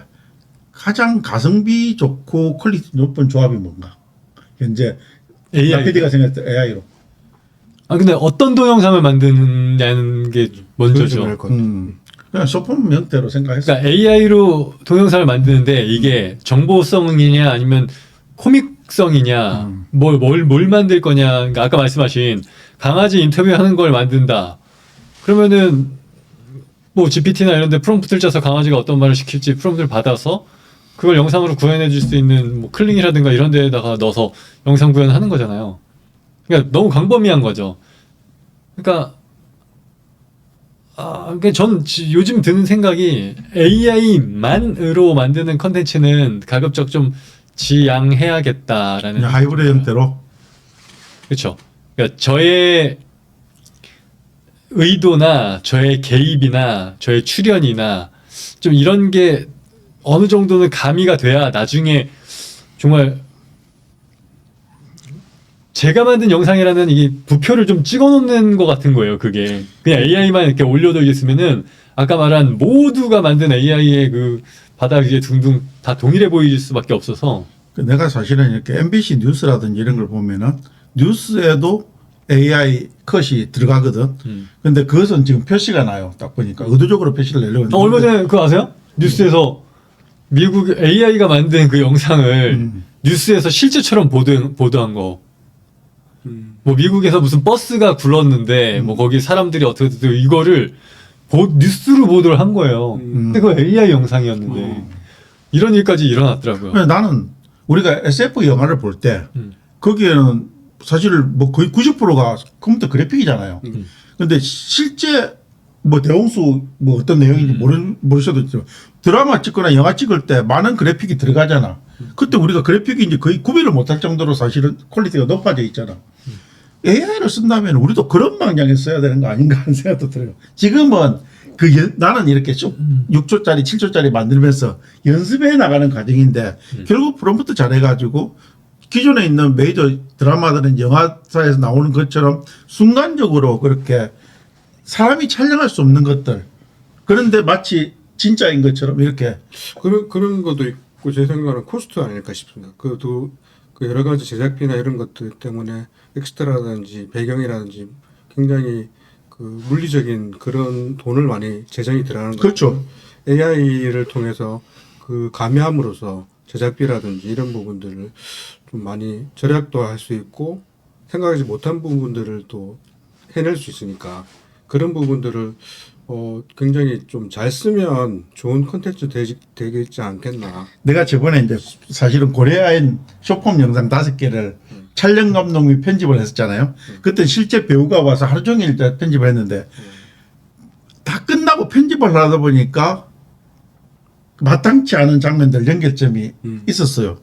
가장 가성비 좋고 퀄리티 높은 조합이 뭔가 현재 AI. PD가 생각했을 때 AI로. 아 근데 어떤 동영상을 만드느냐는 게 먼저죠. 그냥 소품 형태로 생각했어요. 그러니까 AI로 동영상을 만드는데 이게 정보성이냐 아니면 코믹성이냐 뭘 만들 거냐. 그러니까 아까 말씀하신 강아지 인터뷰하는 걸 만든다. 그러면은 뭐 GPT나 이런 데 프롬프트를 짜서 강아지가 어떤 말을 시킬지 프롬프트를 받아서 그걸 영상으로 구현해 줄 수 있는 뭐 클링이라든가 이런 데다가 넣어서 영상 구현하는 거잖아요. 그러니까 너무 광범위한 거죠. 그러니까 그러니까 저는 요즘 드는 생각이 AI만으로 만드는 컨텐츠는 가급적 좀 지양해야겠다라는 그냥 하이브리드 형태로. 그렇죠. 그러니까 저의 의도나 저의 개입이나 저의 출연이나 좀 이런 게 어느 정도는 가미가 돼야 나중에 정말 제가 만든 영상이라는 이 부표를 좀 찍어놓는 것 같은 거예요. 그게 그냥 AI만 이렇게 올려져 있으면은 아까 말한 모두가 만든 AI의 그 바닥 위에 둥둥 다 동일해 보일 수밖에 없어서. 내가 사실은 이렇게 MBC 뉴스라든지 이런 걸 보면은 뉴스에도 AI 컷이 들어가거든. 근데 그것은 지금 표시가 나요. 딱 보니까 의도적으로 표시를 내려고 했는데. 얼마 전에 그거 아세요? 뉴스에서 미국 AI가 만든 그 영상을 뉴스에서 실제처럼 보도한 거. 뭐 미국에서 무슨 버스가 굴렀는데 뭐 거기 사람들이 어떻게 되고 이거를 뉴스로 보도를 한 거예요. 근데 그거 AI 영상이었는데 이런 일까지 일어났더라고요. 그래서 나는 우리가 SF 영화를 볼 때 거기에는 사실 뭐 거의 90%가 컴퓨터 그래픽이잖아요. 근데 실제 뭐 대홍수 뭐 어떤 내용인지 모르셔도 있지만 드라마 찍거나 영화 찍을 때 많은 그래픽이 들어가잖아. 그때 우리가 그래픽이 이제 거의 구별을 못할 정도로 사실은 퀄리티가 높아져 있잖아. AI를 쓴다면 우리도 그런 방향에 써야 되는 거 아닌가 하는 생각도 들어요. 지금은 나는 이렇게 6초짜리, 7초짜리 만들면서 연습해 나가는 과정인데 결국 프롬프트 잘해가지고 기존에 있는 메이저 드라마들은 영화사에서 나오는 것처럼 순간적으로 그렇게 사람이 촬영할 수 없는 것들 그런데 마치 진짜인 것처럼 이렇게 그런 것도 있고 제 생각은 코스트 아닐까 싶습니다. 그 여러 가지 제작비나 이런 것들 때문에 엑스트라라든지 배경이라든지 굉장히 그 물리적인 그런 돈을 많이 재정이 들어가는 거죠. 그렇죠. AI를 통해서 그 가미함으로써 제작비라든지 이런 부분들을 좀 많이 절약도 할 수 있고 생각하지 못한 부분들을 또 해낼 수 있으니까 그런 부분들을 굉장히 좀 잘 쓰면 좋은 콘텐츠 되겠지 않겠나. 내가 저번에 이제 사실은 고려아인 쇼폼 영상 5개를 촬영 감독 및 편집을 했었잖아요. 그때 실제 배우가 와서 하루 종일 편집을 했는데 다 끝나고 편집을 하다 보니까 마땅치 않은 장면들 연결점이 있었어요.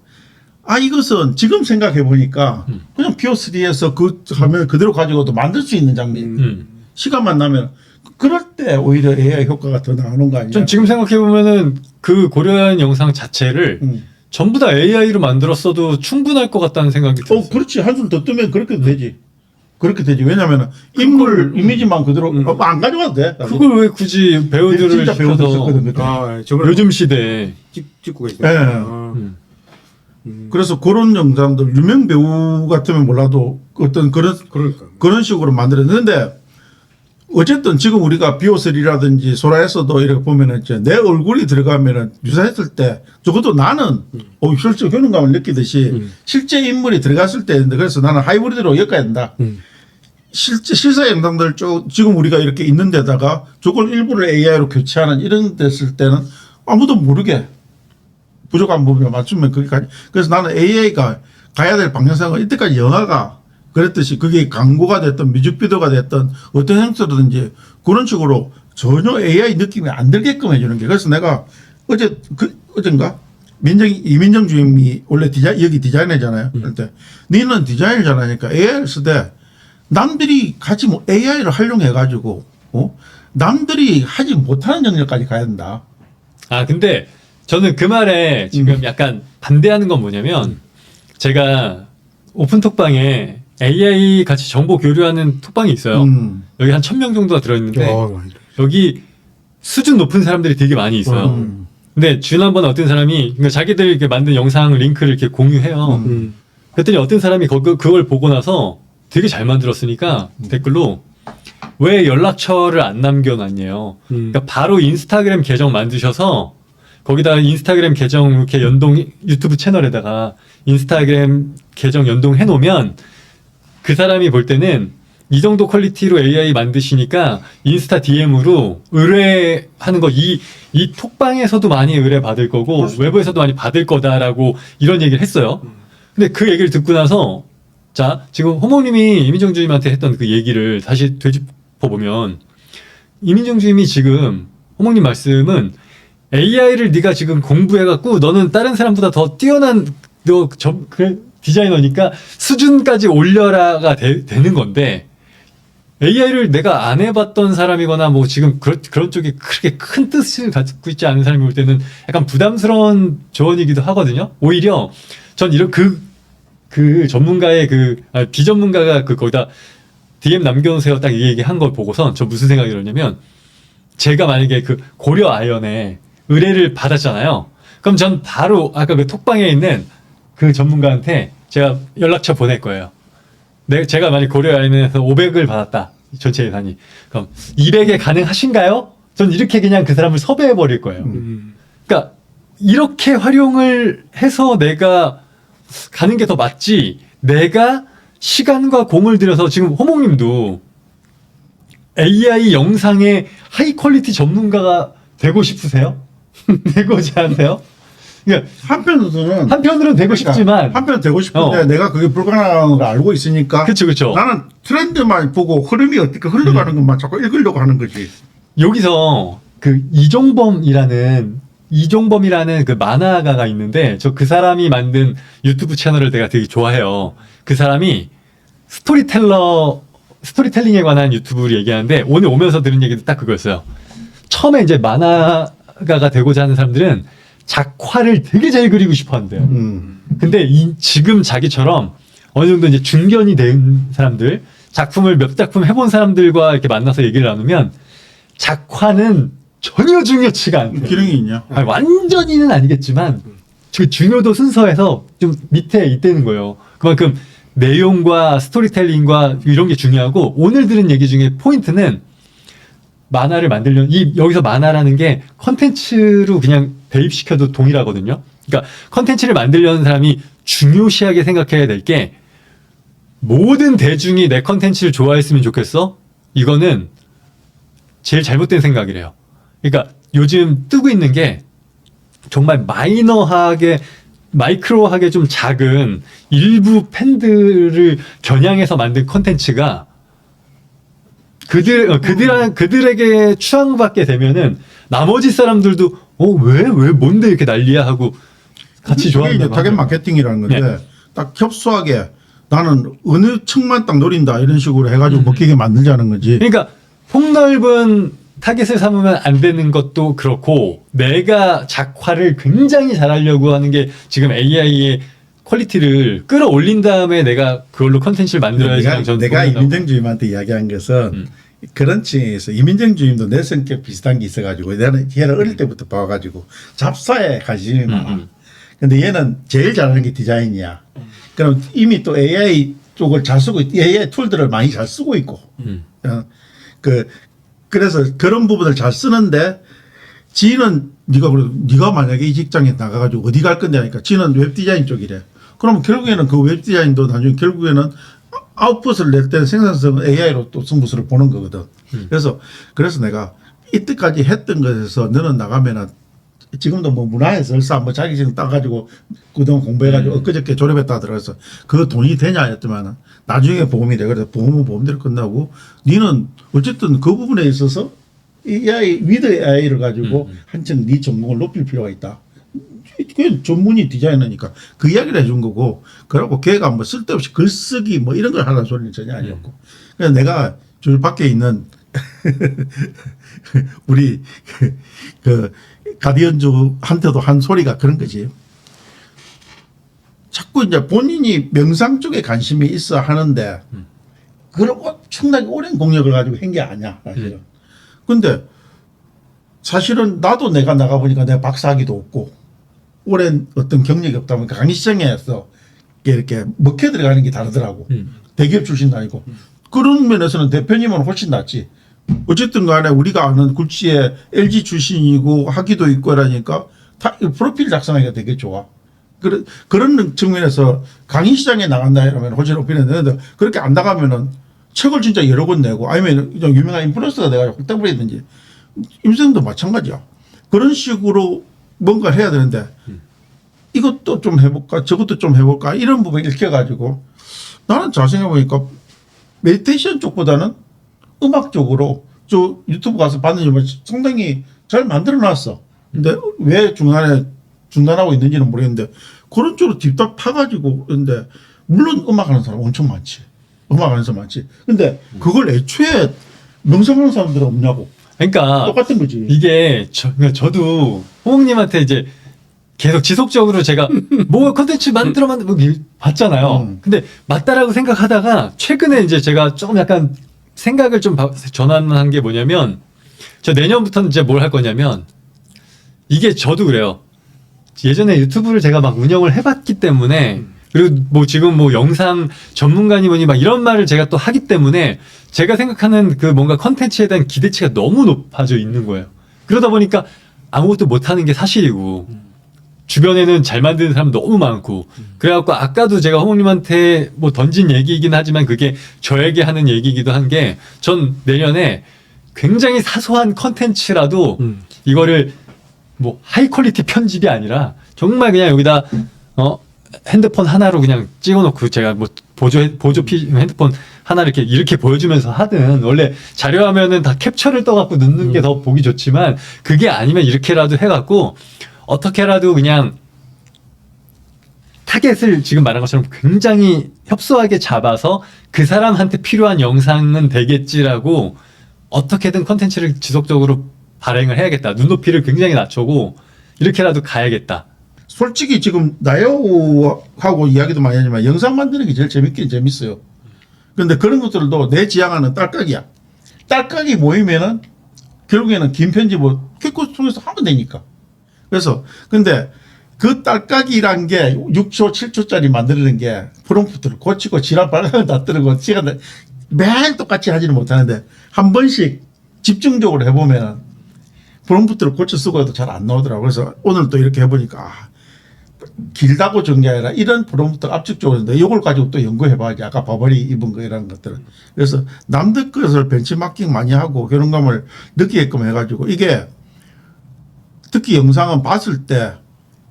아 이것은 지금 생각해 보니까 그냥 PO3에서 그 화면 그대로 가지고도 만들 수 있는 장면. 시간만 나면 그럴 때 오히려 AI 효과가 더 나오는 거 아니야? 전 지금 생각해 보면은 그 고려한 영상 자체를 전부 다 AI로 만들었어도 충분할 것 같다는 생각이 들었어요. 그렇지. 한술 더 뜨면 그렇게 되지. 그렇게 되지. 왜냐면 인물 이미지만 그대로 안 가져가도 돼. 그걸 왜 굳이 배우들을 진짜 배우들 시켜서 썼거든. 그때. 저번에 요즘 시대에 찍고 계시네요. 예. 그래서 그런 영상들 유명 배우 같으면 몰라도 어떤 그러니까. 그런 식으로 만들었는데 어쨌든 지금 우리가 비오셀이라든지 소라에서도 이렇게 보면은 이제 내 얼굴이 들어가면은 유사했을 때 적어도 나는 실제 효능감을 느끼듯이 실제 인물이 들어갔을 때인데 그래서 나는 하이브리드로 엮어야 된다. 실제 실사 영상들 지금 우리가 이렇게 있는 데다가 저걸 일부를 AI로 교체하는 이런 됐을 때는 아무도 모르게 부족한 부분을 맞추면 거기까지. 그래서 나는 AI가 가야 될 방향성은 이때까지 영화가 그랬듯이 그게 광고가 됐든 뮤직비디오가 됐든 어떤 형태로든지 그런 식으로 전혀 AI 느낌이 안 들게끔 해주는 게. 그래서 내가 어젠가 이민정 주임이 원래 여기 디자이너잖아요. 그때 니는 디자인을 잘하니까 AI를 쓰되 남들이 같이 뭐 AI를 활용해가지고 남들이 하지 못하는 영역까지 가야 된다. 아 근데 저는 그 말에 지금 약간 반대하는 건 뭐냐면 제가 오픈 톡방에 AI 같이 정보 교류하는 톡방이 있어요. 여기 한 1000명 정도가 들어있는데 여기 수준 높은 사람들이 되게 많이 있어요. 근데 지난번에 어떤 사람이 그러니까 자기들 이렇게 만든 영상 링크를 이렇게 공유해요. 그랬더니 어떤 사람이 그걸 보고 나서 되게 잘 만들었으니까 댓글로 왜 연락처를 안 남겨놨냐요. 그러니까 바로 인스타그램 계정 만드셔서 거기다가 인스타그램 계정 이렇게 유튜브 채널에다가 인스타그램 계정 연동해 놓으면 그 사람이 볼 때는 이 정도 퀄리티로 AI 만드시니까 인스타 DM으로 의뢰하는 거 이 톡방에서도 많이 의뢰 받을 거고 그렇습니다. 외부에서도 많이 받을 거다라고 이런 얘기를 했어요. 근데 그 얘기를 듣고 나서 자 지금 호모님이 이민정 주임한테 했던 그 얘기를 다시 되짚어 보면 이민정 주임이 지금 호모님 말씀은 AI를 네가 지금 공부해갖고 너는 다른 사람보다 더 뛰어난 디자이너니까 수준까지 올려라가 되는 건데 AI를 내가 안 해봤던 사람이거나 뭐 지금 그런 쪽에 그렇게 큰 뜻을 갖고 있지 않은 사람이 볼 때는 약간 부담스러운 조언이기도 하거든요. 오히려 전 이런 그 전문가의 비전문가가 거기다 DM 남겨놓으세요 딱 이 얘기 한 걸 보고선 저 무슨 생각이 들었냐면 제가 만약에 그 고려 아연에 의뢰를 받았잖아요. 그럼 전 바로 아까 그 톡방에 있는 그 전문가한테 제가 연락처 보낼 거예요. 제가 만약 고려아연에서 500을 받았다. 전체 예산이. 그럼 200에 가능하신가요? 전 이렇게 그냥 그 사람을 섭외해 버릴 거예요. 그러니까 이렇게 활용을 해서 내가 가는 게 더 맞지. 내가 시간과 공을 들여서 지금 호몽님도 AI 영상의 하이 퀄리티 전문가가 되고 싶으세요? 되고지 않으세요? 그러니까 한편으로는 되고 싶지만 한편 되고 싶은데 내가 그게 불가능한 걸 알고 있으니까 그쵸. 나는 트렌드만 보고 흐름이 어떻게 흘러가는 것만 자꾸 읽으려고 하는 거지. 여기서 그 이종범이라는 그 만화가가 있는데 저 그 사람이 만든 유튜브 채널을 내가 되게 좋아해요. 그 사람이 스토리텔링에 관한 유튜브를 얘기하는데 오늘 오면서 들은 얘기도 딱 그거였어요. 처음에 이제 만화가가 되고자 하는 사람들은 작화를 되게 잘 그리고 싶어 한대요. 근데 지금 자기처럼 어느 정도 이제 중견이 된 사람들, 작품을 몇 작품 해본 사람들과 이렇게 만나서 얘기를 나누면 작화는 전혀 중요치가 않대요. 기능이 있냐? 아니, 완전히는 아니겠지만 그 중요도 순서에서 좀 밑에 있다는 거예요. 그만큼 내용과 스토리텔링과 이런 게 중요하고, 오늘 들은 얘기 중에 포인트는 만화를 만들려면 여기서 만화라는 게 컨텐츠로 그냥 대입시켜도 동일하거든요. 그러니까 컨텐츠를 만들려는 사람이 중요시하게 생각해야 될 게, 모든 대중이 내 컨텐츠를 좋아했으면 좋겠어? 이거는 제일 잘못된 생각이래요. 그러니까 요즘 뜨고 있는 게 정말 마이크로하게 좀 작은 일부 팬들을 겨냥해서 만든 컨텐츠가 그들에게 추앙받게 되면은 나머지 사람들도 왜 뭔데 이렇게 난리야 하고 같이 그게 이제 좋아한다고 타겟 하더라고요. 마케팅이라는 건데 네. 딱 협소하게 나는 어느 층만 딱 노린다 이런 식으로 해가지고 먹히게 만들자는 거지. 그러니까 폭넓은 타겟을 삼으면 안 되는 것도 그렇고, 내가 작화를 굉장히 잘하려고 하는 게 지금 AI의 퀄리티를 끌어올린 다음에 내가 그걸로 컨텐츠를 만들어야지. 내가 이민정 주임한테 이야기한 것은 그런 층에서 이민정 주임도 내 성격 비슷한 게 있어가지고 얘는 어릴 때부터 봐가지고 잡사에 관심이 많아. 근데 얘는 제일 잘하는 게 디자인이야. 그럼 이미 또 AI 쪽을 잘 쓰고 AI 툴들을 많이 잘 쓰고 있고. 그래서 그런 부분을 잘 쓰는데, 지는 네가 만약에 이 직장에 나가가지고 어디 갈 건데 하니까 지는 웹 디자인 쪽이래. 그러면 결국에는 그 웹 디자인도 나중에 결국에는 아웃풋을 낼 때는 생산성은 AI로 또 승부수를 보는 거거든. 그래서 내가 이때까지 했던 것에서 너는 나가면은 지금도 뭐 문화의 설사 뭐 자격증 따가지고 그동안 공부해가지고 엊그저께 졸업했다 하더라고서 그 돈이 되냐 했더만은 나중에 보험이 돼. 그래서 보험은 보험대로 끝나고, 니는 어쨌든 그 부분에 있어서 AI 위드 AI를 가지고 한층 네 전공을 높일 필요가 있다. 그게 전문이 디자이너니까 그 이야기를 해준 거고, 그러고 걔가 뭐 쓸데없이 글쓰기 뭐 이런 걸 하라는 소리는 전혀 아니었고. 그래서 내가 줄 밖에 있는 우리 그 가디언즈한테도 한 소리가 그런 거지. 자꾸 이제 본인이 명상 쪽에 관심이 있어 하는데 그런 엄청나게 오랜 공력을 가지고 한 게 아니야, 사실은. 근데 사실은 나도 내가 나가보니까 내가 박사학위도 없고 오랜 어떤 경력이 없다 보니까 강의 시장에서 이렇게 먹혀 들어가는 게 다르더라고. 대기업 출신도 아니고. 그런 면에서는 대표님은 훨씬 낫지. 어쨌든 간에 우리가 아는 굴지의 LG 출신이고 학위도 있고 이러니까 프로필 작성하기가 되게 좋아. 그런 측면에서 강의 시장에 나간다 이러면 훨씬 높이는 되는데, 그렇게 안 나가면은 책을 진짜 여러 권 내고 아니면 유명한 인플루언서가 돼가지고 확 떠버리든지, 임성도 마찬가지야. 그런 식으로 뭔가 해야 되는데 이것도 좀 해볼까 저것도 좀 해볼까 이런 부분을 익혀가지고, 나는 잘 생각해보니까 메디테이션 쪽보다는 음악 쪽으로 저 유튜브 가서 봤는지 상당히 잘 만들어놨어. 근데 왜 중단하고 있는지는 모르겠는데 그런 쪽으로 딥답 파가지고. 근데 물론 음악하는 사람 엄청 많지. 음악하는 사람 많지. 근데 그걸 애초에 명상하는 사람들은 없냐고. 그러니까 똑같은 거지. 이게 저도 호봉님한테 이제 계속 지속적으로 제가 뭐 컨텐츠 만들어 봤잖아요. 근데 맞다라고 생각하다가 최근에 이제 제가 조금 약간 생각을 좀 전환한 게 뭐냐면, 저 내년부터는 이제 뭘 할 거냐면, 이게 저도 그래요. 예전에 유튜브를 제가 막 운영을 해봤기 때문에, 그리고 뭐 지금 뭐 영상 전문가니 뭐니 막 이런 말을 제가 또 하기 때문에 제가 생각하는 그 뭔가 컨텐츠에 대한 기대치가 너무 높아져 있는 거예요. 그러다 보니까 아무것도 못하는 게 사실이고, 주변에는 잘 만드는 사람 너무 많고, 그래갖고 아까도 제가 호모님한테 뭐 던진 얘기이긴 하지만 그게 저에게 하는 얘기이기도 한 게, 전 내년에 굉장히 사소한 컨텐츠라도 이거를 뭐 하이 퀄리티 편집이 아니라 정말 그냥 여기다 핸드폰 하나로 그냥 찍어놓고 제가 뭐 보조 핸드폰 하나를 이렇게 보여주면서 하든, 원래 자료화면은 다 캡처를 떠갖고 넣는 게 더 보기 좋지만 그게 아니면 이렇게라도 해갖고 어떻게라도 그냥 타겟을 지금 말한 것처럼 굉장히 협소하게 잡아서 그 사람한테 필요한 영상은 되겠지라고 어떻게든 컨텐츠를 지속적으로 발행을 해야겠다. 눈높이를 굉장히 낮추고 이렇게라도 가야겠다. 솔직히 지금 나요하고 이야기도 많이 하지만 영상 만드는 게 제일 재밌긴 재밌어요. 근데 그런 것들도 내 지향하는 딸깍이야. 딸깍이 모이면은 결국에는 긴 편집을 퀵코스 통해서 하면 되니까. 그래서 근데 그 딸깍이란 게 6초, 7초짜리 만드는 게 프롬프트를 고치고 지랄 빨간 다 뜨르고 시간 매일 똑같이 하지는 못하는데 한 번씩 집중적으로 해보면은 프롬프트를 고쳐 쓰고 해도 잘 안 나오더라고요. 그래서 오늘 또 이렇게 해보니까 길다고 준 게 아니라 이런 프롬프트가 압축적으로 있는데 이걸 가지고 또 연구해봐야지. 아까 바바리 입은 거 이런 것들은. 그래서 남들 것을 벤치마킹 많이 하고 결혼감을 느끼게끔 해가지고 이게 특히 영상은 봤을 때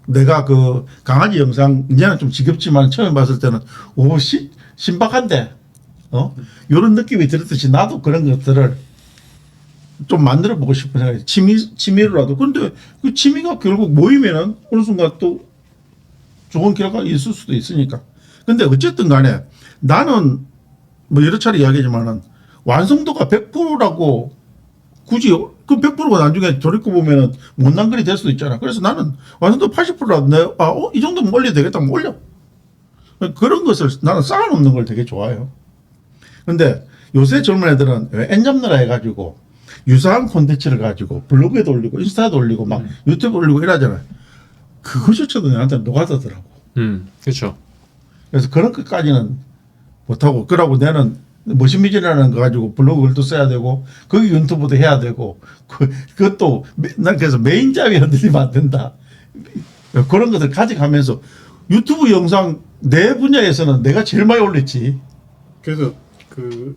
내가 그 강아지 영상 이제는 좀 지겹지만 처음에 봤을 때는 오 신박한데 이런 느낌이 들었듯이 나도 그런 것들을 좀 만들어 보고 싶은 생각이 취미로라도. 근데 그 취미가 결국 모이면은 어느 순간 또 좋은 결과가 있을 수도 있으니까. 근데 어쨌든 간에 나는 뭐 여러 차례 이야기하지만은 완성도가 100%라고 굳이 그 100%가 나중에 돌이켜보면은 못난 글이 될 수도 있잖아. 그래서 나는 완성도 80%라도 이 정도면 올려야 되겠다 하면 올려. 그런 것을 나는 쌓아놓는 걸 되게 좋아해요. 근데 요새 젊은 애들은 엔 잡느라 해가지고 유사한 콘텐츠를 가지고 블로그에도 올리고 인스타에도 올리고 막 유튜브 올리고 이러잖아요. 그거조차도 나한테 노가다더라고. 그렇죠. 그래서 그런 것까지는 못하고 그러고 나는 머신미진이라는 거 가지고 블로그 글도 써야 되고 거기 유튜브도 해야 되고 그것도 난 그래서 메인 잡이 흔들리면 안 된다. 그런 것들 가져가면서 유튜브 영상 내 분야에서는 내가 제일 많이 올렸지. 그래서 그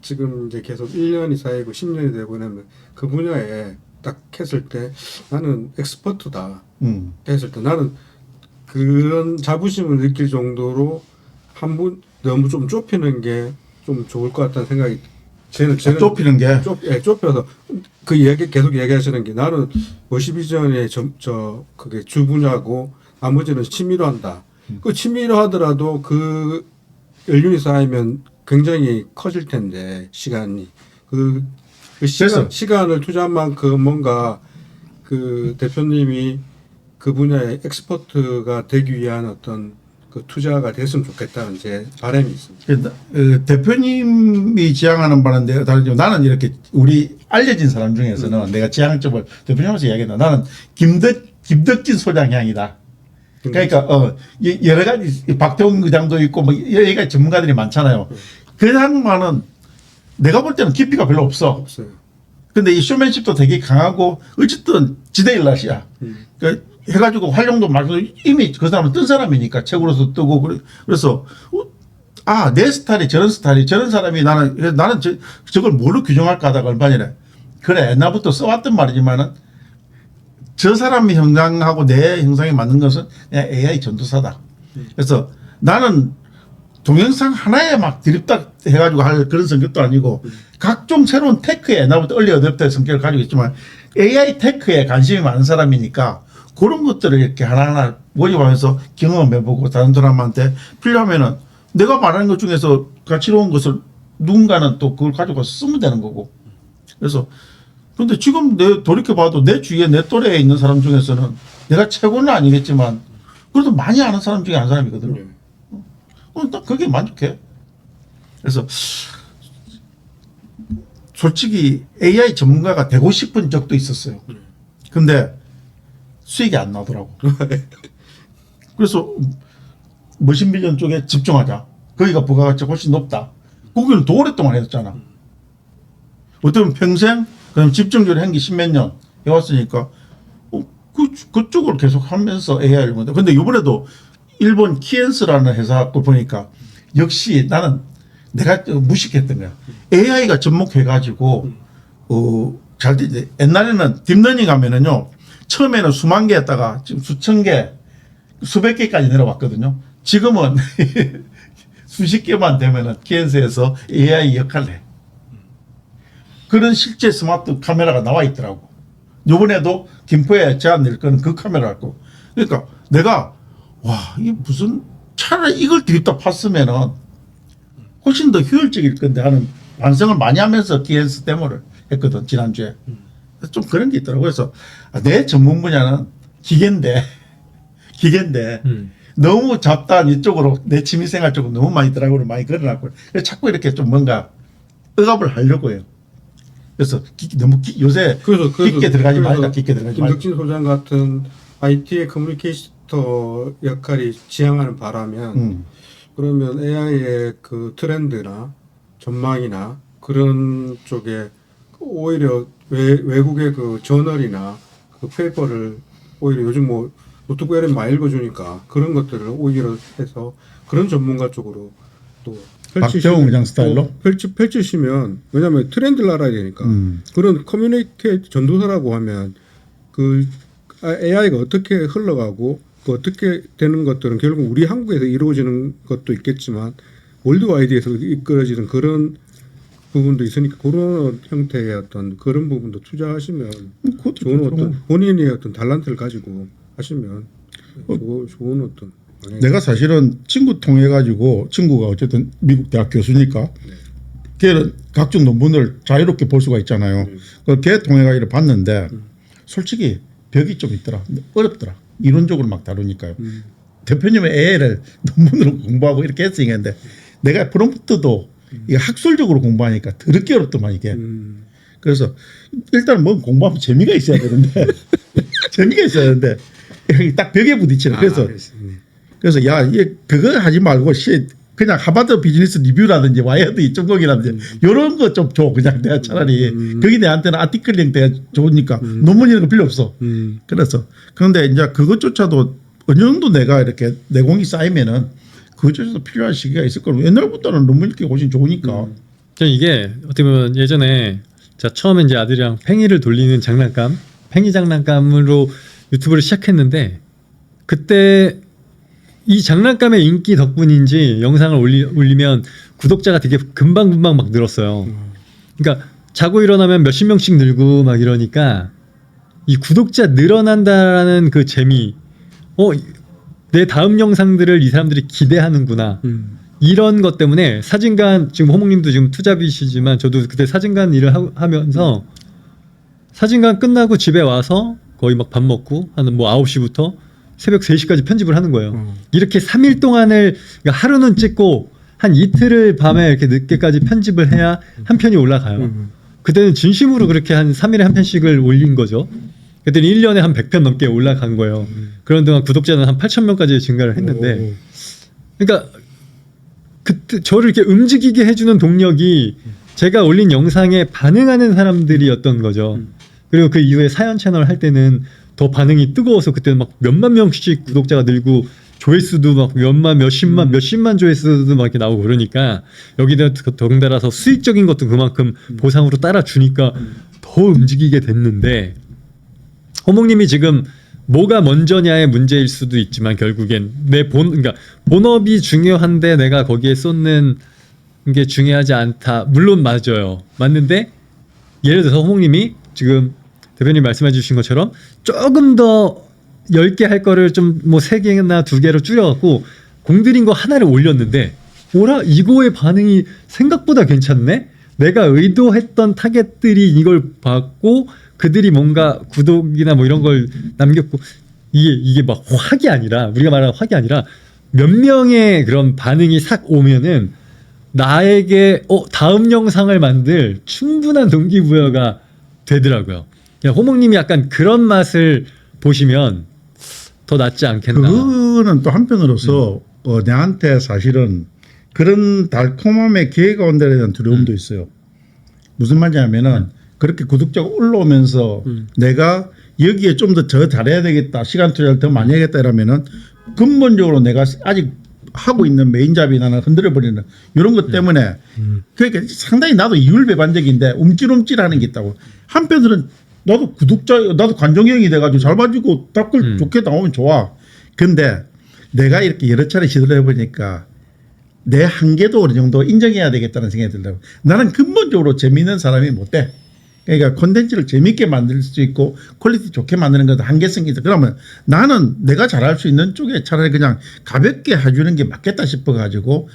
지금 이제 계속 1년이 쌓이고 10년이 되고 나면 그 분야에 딱 했을 때 나는 엑스퍼트다 했을 때 나는 그런 자부심을 느낄 정도로 한 분 너무 좀 좁히는 게 좀 좋을 것 같다는 생각이 저는 좁히는 게 좁혀서 그 얘기 계속 얘기하시는 게 나는 머시비전의 그게 주 분야고 나머지는 취미로 한다. 그 취미로 하더라도 그 연륜이 쌓이면 굉장히 커질 텐데 시간이 그 시간을 투자한 만큼 뭔가 그 대표님이 그 분야의 엑스퍼트가 되기 위한 어떤 그 투자가 됐으면 좋겠다는 제 바람이 있습니다. 대표님이 지향하는 바는 내가 다르지만 나는 이렇게 우리 알려진 사람 중에서는 내가 지향점을 대표님하면서 이야기한다. 나는 김덕진 소장향이다. 그러니까 여러 가지 박태웅 의장도 있고 뭐 여러 가지 전문가들이 많잖아요. 그 양반은 내가 볼 때는 깊이가 별로 없어요. 근데 이 쇼맨십도 되게 강하고 어쨌든 지대일라시야. 그러니까 해가지고 활용도 많고 이미 그 사람은 뜬 사람이니까 책으로서 뜨고 그래서 내 스타일이 저런 사람이 나는 저걸 뭘로 규정할까 하다가 얼마 전에 그래 옛날부터 써왔던 말이지만은 저 사람 형상하고 내 형상이 맞는 것은 그냥 AI 전도사다. 그래서 나는 동영상 하나에 막 드립다 해가지고 할 그런 성격도 아니고 각종 새로운 테크에 옛날부터 얼리 어댑터의 성격을 가지고 있지만 AI 테크에 관심이 많은 사람이니까 그런 것들을 이렇게 하나하나 모집하면서 경험해보고 다른 사람한테 필요하면은 내가 말하는 것 중에서 가치로운 것을 누군가는 또 그걸 가지고 쓰면 되는 거고. 그래서 근데 지금 내 돌이켜봐도 내 주위에 내 또래에 있는 사람 중에서는 내가 최고는 아니겠지만 그래도 많이 아는 사람 중에 한 사람이거든요. 난 그게 만족해. 그래서 솔직히 AI 전문가가 되고 싶은 적도 있었어요. 근데 수익이 안 나더라고. 그래서 머신비전 쪽에 집중하자. 거기가 부가가치가 훨씬 높다. 거기는 더 오랫동안 했잖아. 어떻게 보면 평생 그다음 집중적으로 한 게 10몇 년 해왔으니까 그쪽을 계속 하면서 AI를 만들. 근데 이번에도 일본 키엔스라는 회사 거 보니까 역시 나는 내가 무식했던 거야. AI가 접목해가지고 잘 되지. 옛날에는 딥러닝 하면은요. 처음에는 수만 개 했다가 지금 수천 개, 수백 개까지 내려왔거든요. 지금은 수십 개만 되면은 키엔스에서 AI 역할을 해. 그런 실제 스마트 카메라가 나와 있더라고. 요번에도 김포에 제안될 거는 그 카메라고. 그러니까 내가 이게 무슨 차라리 이걸 드립다 팠으면은 훨씬 더 효율적일 건데 하는 반성을 많이 하면서 키엔스 데모를 했거든 지난주에. 좀 그런 게 있더라고요. 그래서 내 전문 분야는 기계인데 너무 잡다한 이쪽으로 내 취미생활 쪽으로 너무 많이 드라이브를 많이 걸어놨고 그래서 자꾸 이렇게 좀 뭔가 억압을 하려고 해요. 그래서 너무 요새 깊게 들어가지 말자. 깊게 들어가지 말자. 김덕진 소장 같은 IT의 커뮤니케이터 역할이 지향하는 바라면 그러면 AI의 그 트렌드나 전망이나 그런 쪽에 오히려 외국의 그 저널이나 그 페이퍼를 오히려 요즘 뭐 노트북 많이 읽어주니까 그런 것들을 오히려 해서 그런 전문가 쪽으로 또 박재홍 의장 스타일로 펼치시면 왜냐하면 트렌드를 알아야 되니까 그런 커뮤니케이터 전도사라고 하면 그 AI가 어떻게 흘러가고 그 어떻게 되는 것들은 결국 우리 한국에서 이루어지는 것도 있겠지만 월드와이드에서 이끌어지는 그런 부분도 있으니까 그런 형태의 어떤 그런 부분도 투자하시면 좋은 어떤 본인의 어떤 달란트를 가지고 하시면 좋은 어떤 내가 사실은 친구 통해 가지고 친구가 어쨌든 미국 대학 교수니까 걔는 각종 논문을 자유롭게 볼 수가 있잖아요. 걔 통해 가지고 봤는데 솔직히 벽이 좀 있더라. 어렵더라. 이론적으로 막 다루니까요. 대표님의 AI를 논문으로 공부하고 이렇게 했으니까 내가 프롬프트도 이게 학술적으로 공부하니까 더럽게 어렵더만 이게. 그래서 일단 뭐 공부하면 재미가 있어야 되는데 재미가 있어야 되는데 딱 벽에 부딪히는. 그래서 야, 이게 그거 하지 말고 그냥 하버드 비즈니스 리뷰라든지 와이어드 이쪽곡이라든지 이런 거 좀 줘. 그냥 내가 차라리 거기 내한테는 아티클링 돼야 좋으니까 논문 이런 거 필요 없어. 그래서 그런데 이제 그것조차도 어느 정도 내가 이렇게 내공이 쌓이면은 그것조차도 필요한 시기가 있을 거고 옛날부터는 논문 읽기 훨씬 좋으니까. 이게 어떻게 보면 예전에 자 처음에 이제 아들이랑 팽이를 돌리는 장난감, 팽이 장난감으로 유튜브를 시작했는데 그때 이 장난감의 인기 덕분인지 영상을 올리면 구독자가 되게 금방금방 막 늘었어요. 그러니까 자고 일어나면 몇십 명씩 늘고 막 이러니까 이 구독자 늘어난다라는 그 재미, 내 다음 영상들을 이 사람들이 기대하는구나. 이런 것 때문에 사진관, 지금 호목님도 지금 투잡이시지만 저도 그때 사진관 일을 하면서 사진관 끝나고 집에 와서 거의 막 밥 먹고 한 뭐 9시부터 새벽 3시까지 편집을 하는 거예요. 이렇게 3일 동안을, 그러니까 하루는 찍고 한 이틀을 밤에 이렇게 늦게까지 편집을 해야 한 편이 올라가요. 그때는 진심으로 그렇게 한 3일에 한 편씩을 올린 거죠. 그때는 1년에 한 100편 넘게 올라간 거예요. 그런 동안 구독자는 한 8,000명까지 증가를 했는데, 그러니까 그때 저를 이렇게 움직이게 해주는 동력이 제가 올린 영상에 반응하는 사람들이었던 거죠. 그리고 그 이후에 사연 채널 할 때는 더 반응이 뜨거워서 그때는 막 몇만 명씩 구독자가 늘고 조회수도 막 몇십만 조회수도 막 이렇게 나오고 그러니까 여기다 덩달아서 수익적인 것도 그만큼 보상으로 따라주니까 더 움직이게 됐는데 호목님이 지금 뭐가 먼저냐의 문제일 수도 있지만 결국엔 그러니까 본업이 중요한데 내가 거기에 쏟는 게 중요하지 않다. 물론 맞아요. 맞는데 예를 들어서 호목님이 지금 대표님 말씀해 주신 것처럼 조금 더 10개 할 거를 좀 뭐 3개나 2개로 줄여갖고 공들인 거 하나를 올렸는데 오라 이거의 반응이 생각보다 괜찮네? 내가 의도했던 타겟들이 이걸 봤고 그들이 뭔가 구독이나 뭐 이런 걸 남겼고 이게 막 확이 아니라 우리가 말하는 확이 아니라 몇 명의 그런 반응이 싹 오면은 나에게 다음 영상을 만들 충분한 동기부여가 되더라고요. 호목님이 약간 그런 맛을 보시면 더 낫지 않겠나. 그거는 또 한편으로서 내한테 사실은 그런 달콤함의 기회가 온다에 대한 두려움도 있어요. 무슨 말이냐면은 그렇게 구독자가 올라오면서 내가 여기에 좀 더 잘해야 되겠다. 시간 투자를 더 많이 하겠다 이러면은 근본적으로 내가 아직 하고 있는 메인잡이 나는 흔들어버리는 이런 것 때문에 그러니까 상당히 나도 이율배반적인데 움찔움찔하는 게 있다고. 한편으로는 나도 관종형이 돼가지고 잘 봐주고 답글 좋게 나오면 좋아. 근데 내가 이렇게 여러 차례 시도를 해보니까 내 한계도 어느 정도 인정해야 되겠다는 생각이 들더라고. 나는 근본적으로 재미있는 사람이 못 돼. 그러니까 콘텐츠를 재미있게 만들 수 있고 퀄리티 좋게 만드는 것도 한계성이 있다. 그러면 나는 내가 잘할 수 있는 쪽에 차라리 그냥 가볍게 해주는 게 맞겠다 싶어가지고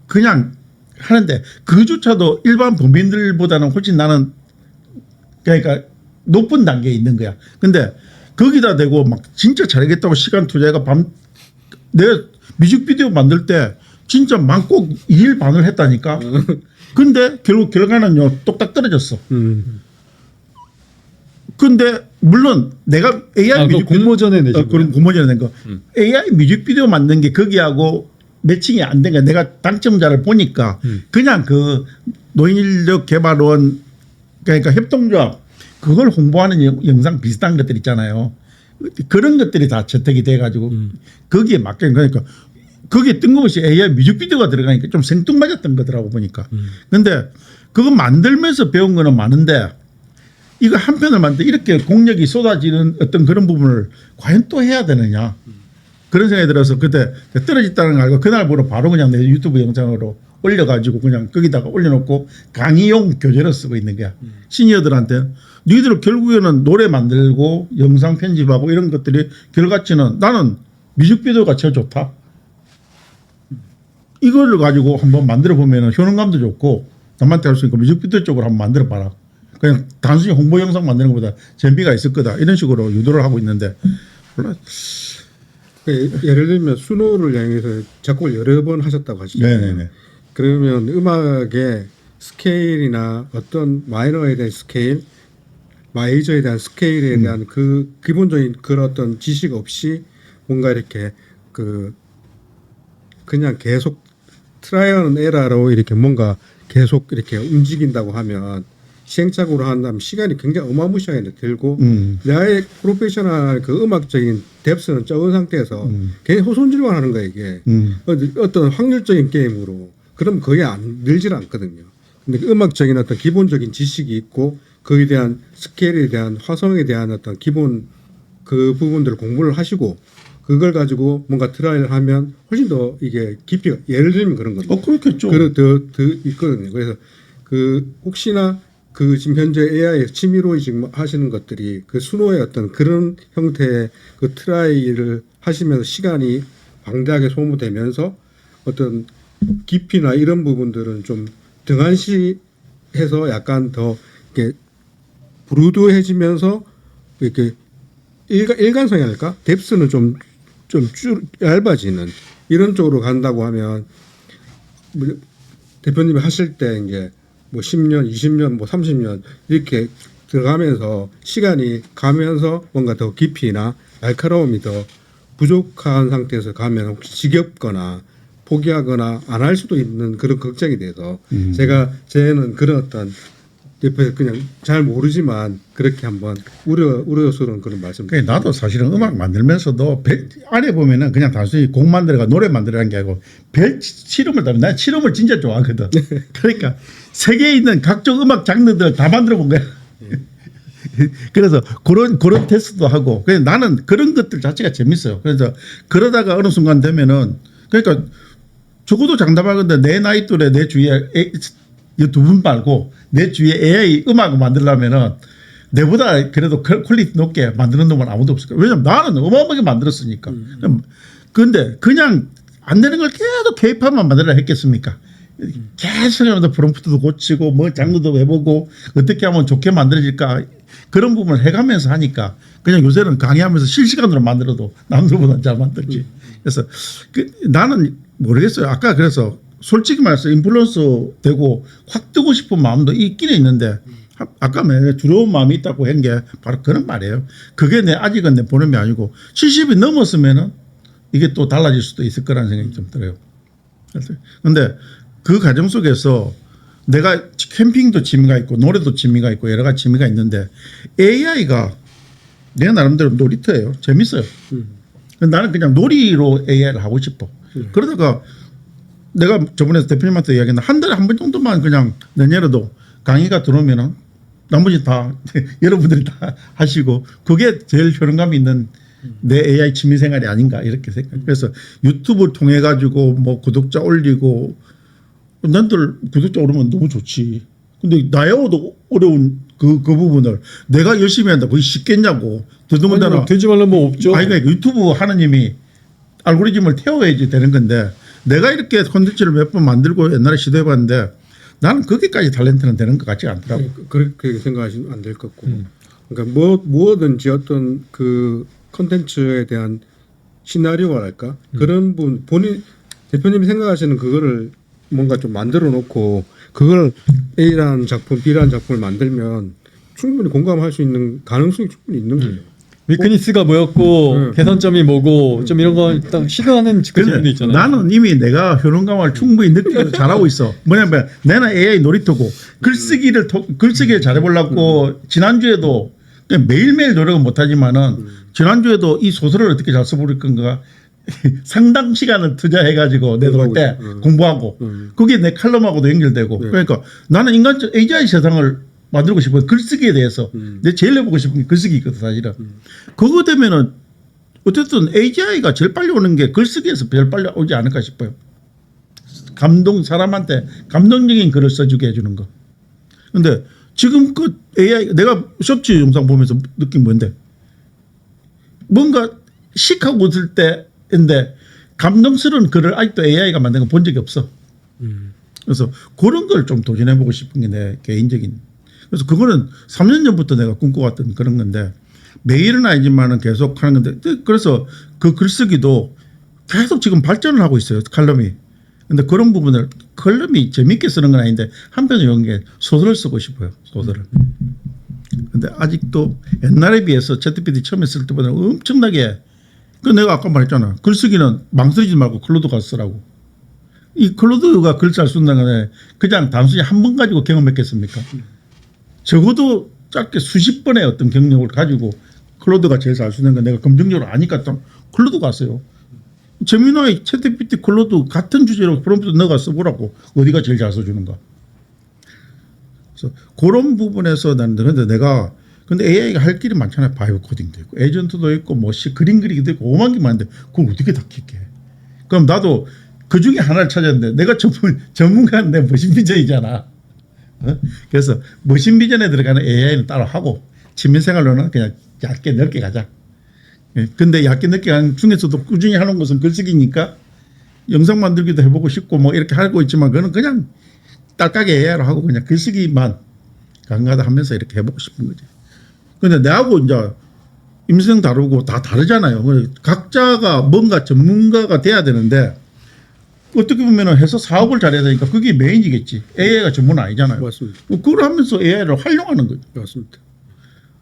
그냥 하는데 그조차도 일반 범인들보다는 훨씬 나는 그러니까 높은 단계에 있는 거야. 근데 거기다 대고 막 진짜 잘하겠다고 시간 투자해가 내 뮤직비디오 만들 때 진짜 꼭 2일 반을 했다니까. 근데 결국 결과는요 똑딱 떨어졌어. 근데 물론 내가 AI 그 공모전에 내신 그럼 공모전에 낸 거. AI 뮤직비디오 만든 게 거기하고 매칭이 안 된 거야. 내가 당첨자를 보니까 그냥 그 노인인력 개발원 그러니까 협동조합 그걸 홍보하는 영상 비슷한 것들 있잖아요. 그런 것들이 다 채택이 돼가지고 거기에 맞게 그러니까 거기에 뜬금없이 AI 뮤직비디오가 들어가니까 좀 생뚱맞았던 거더라고 보니까. 근데 그거 만들면서 배운 거는 많은데 이거 한 편을 만들 때 이렇게 공력이 쏟아지는 어떤 그런 부분을 과연 또 해야 되느냐 그런 생각이 들어서 그때 떨어졌다는 걸 알고 그날부로 바로 그냥 내 유튜브 영상으로 올려가지고 그냥 거기다가 올려놓고 강의용 교재로 쓰고 있는 거야. 시니어들한테 너희들 결국에는 노래 만들고 영상 편집하고 이런 것들이 결과치는 나는 뮤직비디오가 제일 좋다. 이걸 가지고 한번 만들어 보면 효능감도 좋고 남한테 할 수 있고 뮤직비디오 쪽으로 한번 만들어 봐라. 그냥 단순히 홍보 영상 만드는 것보다 재미가 있을 거다. 이런 식으로 유도를 하고 있는데 몰라. 예를 들면 수노를 향해서 작곡을 여러 번 하셨다고 하시잖아요. 네네네. 그러면 음악의 스케일이나 어떤 마이너에 대한 스케일, 마이저에 대한 스케일에 대한 그 기본적인 그런 어떤 지식 없이 뭔가 이렇게 그냥 계속 트라이얼 앤 에러로 이렇게 뭔가 계속 이렇게 움직인다고 하면 시행착오를 한다면 시간이 굉장히 어마무시하게 들고 나의 프로페셔널 그 음악적인 뎁스는 적은 상태에서 괜히 호손질만 하는 거야 이게. 어떤 확률적인 게임으로 그럼 거의 늘질 않거든요. 근데 그 음악적인 어떤 기본적인 지식이 있고 그에 대한 스케일에 대한 화성에 대한 어떤 기본 그 부분들을 공부를 하시고 그걸 가지고 뭔가 트라이를 하면 훨씬 더 이게 깊이가 예를 들면 그런 겁니다. 그렇겠죠. 더 있거든요. 그래서 그 혹시나 그 지금 현재 AI 취미로 지금 하시는 것들이 그 수노의 어떤 그런 형태의 그 트라이를 하시면서 시간이 방대하게 소모되면서 어떤 깊이나 이런 부분들은 좀 등한시해서 약간 더 이렇게 브루드해지면서 이렇게 일관성이 할까? 뎁스는 좀 얇아지는 이런 쪽으로 간다고 하면 대표님이 하실 때 이제 뭐 10년, 20년, 뭐 30년 이렇게 들어가면서 시간이 가면서 뭔가 더 깊이나 날카로움이 더 부족한 상태에서 가면 혹시 지겹거나 포기하거나 안 할 수도 있는 그런 걱정이 돼서 제는 그런 어떤 옆에 그냥 잘 모르지만 그렇게 한번 우려스러운 그런 말씀. 그러니까 나도 사실은 음악 만들면서도 안에 보면은 그냥 단순히 곡 만들어가 노래 만들어가는 게 아니고 별 실험을 다. 난 실험을 진짜 좋아하거든. 그러니까 세계에 있는 각종 음악 장르들 다 만들어 본 거야. 그래서 그런 테스트도 하고. 그래서 나는 그런 것들 자체가 재밌어요. 그래서 그러다가 어느 순간 되면은 그러니까 적어도 장담하건데 내 나이 또래 내 주위에 이 두 분 말고 내 주위에 AI 음악을 만들려면은 내보다 그래도 퀄리티 높게 만드는 놈은 아무도 없을 거야. 왜냐면 나는 어마어마하게 만들었으니까. 그런데 그냥 안 되는 걸 계속 케이팝만 만들라 했겠습니까? 계속 하면서 프롬프트도 고치고 뭐 장르도 해보고 어떻게 하면 좋게 만들어질까 그런 부분을 해가면서 하니까 그냥 요새는 강의하면서 실시간으로 만들어도 남들보다 잘 만들지. 그래서 나는 모르겠어요. 아까 그래서 솔직히 말해서 인플루언서 되고 확 뜨고 싶은 마음도 있긴 있는데 아까 말해 두려운 마음이 있다고 한 게 바로 그런 말이에요. 그게 아직은 내 보는 게 아니고 70이 넘었으면은 이게 또 달라질 수도 있을 거라는 생각이 좀 들어요. 그런데 그 과정 속에서 내가 캠핑도 취미가 있고 노래도 취미가 있고 여러 가지 취미가 있는데 AI가 내 나름대로 놀이터예요. 재밌어요. 나는 그냥 놀이로 AI를 하고 싶어. 그러다가 내가 저번에 대표님한테 이야기했는데 한 달에 한 번 정도만 그냥 내년에도 강의가 들어오면은 나머지 다 여러분들이 다 하시고 그게 제일 효능감 있는 내 AI 취미생활이 아닌가 이렇게 생각해요. 그래서 유튜브를 통해 가지고 뭐 구독자 올리고 난들 구독자 오르면 너무 좋지. 근데 나야도 어려운 그 부분을 내가 열심히 한다 그게 쉽겠냐고. 더더군다나 되지 말라면 뭐 없죠. 아니 그러니까 유튜브 하느님이 알고리즘을 태워야지 되는 건데 내가 이렇게 콘텐츠를 몇 번 만들고 옛날에 시도해봤는데 나는 거기까지 탤런트는 되는 것 같지 않더라고. 그렇게 생각하시면 안 될 것 같고 그러니까 뭐든지 어떤 그 컨텐츠에 대한 시나리오랄까 그런 본인 대표님이 생각하시는 그거를 뭔가 좀 만들어 놓고 그걸 A라는 작품, B라는 작품을 만들면 충분히 공감할 수 있는 가능성이 충분히 있는 거예요. 위크니스가 뭐였고 개선점이 뭐고 좀 이런 거 딱 시도하는 그 근데 재미도 있잖아요. 나는 이미 내가 효능감을 충분히 느끼고 잘하고 있어. 뭐냐면 내는 AI 놀이터고 글쓰기를 잘해보려고 지난주에도 그냥 매일매일 노력은 못하지만은 지난주에도 이 소설을 어떻게 잘 써볼 건가 상당 시간을 투자해가지고 내놓을 때 공부하고 그게 내 칼럼하고도 연결되고 그러니까 나는 인간적 AI 세상을 만들고 싶어요. 글쓰기에 대해서 내 제일 해보고 싶은 게 글쓰기거든 사실은. 그거 되면은 어쨌든 AGI가 제일 빨리 오는 게 글쓰기에서 제일 빨리 오지 않을까 싶어요. 사람한테 감동적인 글을 써주게 해주는 거. 근데 지금 그 AI 내가 쇼츠 영상 보면서 느낀 뭔데 뭔가 시크하고 웃을 때인데 감동스러운 글을 아직도 AI가 만든 거 본 적이 없어. 그래서 그런 걸 좀 도전해보고 싶은 게 내 개인적인. 그래서 그거는 3년 전부터 내가 꿈꿔왔던 그런 건데 매일은 아니지만은 계속 하는 건데 그래서 그 글쓰기도 계속 지금 발전을 하고 있어요. 칼럼이. 근데 그런 부분을 칼럼이 재밌게 쓰는 건 아닌데 한편으로 이런 게 소설을 쓰고 싶어요. 소설을. 근데 아직도 옛날에 비해서 챗GPT 처음에 쓸 때보다 엄청나게 그 내가 아까 말했잖아. 글쓰기는 망설이지 말고 클로드가 쓰라고. 이 클로드가 글 잘 쓴다는 건 그냥 단순히 한 번 가지고 경험했겠습니까? 적어도 짧게 수십 번의 어떤 경력을 가지고 클로드가 제일 잘 쓰는 건 내가 검증적으로 아니까 또 클로드가 써요. 제미나이, 챗GPT, 클로드 같은 주제로 프롬프트 넣어가 써보라고 어디가 제일 잘 써주는가. 그래서 그런 부분에서 나는 근데 AI가 할 길이 많잖아요. 바이오 코딩도 있고 에이전트도 있고 뭐 그림 그리기도 있고 5만 개 많은데 그걸 어떻게 다 킬게. 그럼 나도 그 중에 하나를 찾았는데 내가 전문가는 내 머신비전이잖아. 그래서 머신비전에 들어가는 AI는 따로 하고 취미생활로는 그냥 얇게 넓게 가자. 근데 얇게 넓게 가는 중에서도 꾸준히 하는 것은 글쓰기니까 영상 만들기도 해보고 싶고 뭐 이렇게 하고 있지만 그거는 그냥 딸깍이 AI로 하고 그냥 글쓰기만 강가다 하면서 이렇게 해보고 싶은 거지. 근데 내하고 이제 임성 다르고 다 다르잖아요. 각자가 뭔가 전문가가 돼야 되는데 어떻게 보면 해서 사업을 잘해야 되니까 그게 메인이겠지. AI가 전문 아니잖아요. 맞습니다. 그걸 하면서 AI를 활용하는 거죠. 맞습니다.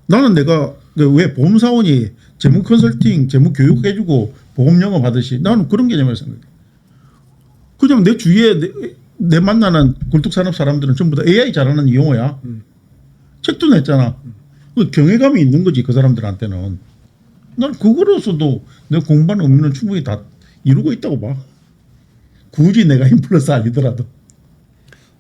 나는 내가 왜 보험사원이 재무 컨설팅, 재무 교육 해주고 보험 영업 하듯이 나는 그런 개념을 생각해. 그냥 내 주위에 내 만나는 굴뚝산업 사람들은 전부 다 AI 잘하는 용어야. 책도 냈잖아. 그 경외감이 있는 거지 그 사람들한테는. 난 그거로서도 내 공부하는 의미는 충분히 다 이루고 있다고 봐. 굳이 내가 인플루언서 아니더라도.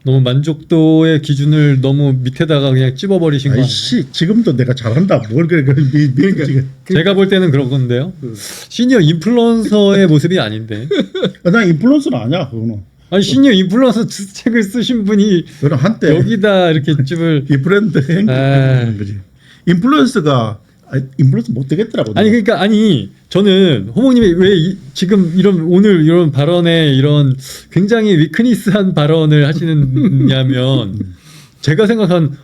너무 만족도의 기준을 너무 밑에다가 그냥 찝어버리신 거 아니에요? 아이씨 지금도 내가 잘한다. 뭘 그래 그러니까. 제가 볼 때는 그런 건데요. 시니어 인플루언서의 모습이 아닌데. 난 인플루언서는 아니야 그거는. 아니 시니어 인플루언서 책을 쓰신 분이 그건 한때 여기다 이렇게 찝을 이 브랜드 행동하는 거지. 인플루언서 못 되겠더라고. 아니 그러니까 저는 호모님이 왜 지금 오늘 이런 발언에 이런 굉장히 위크니스한 발언을 하시느냐면 제가 생각한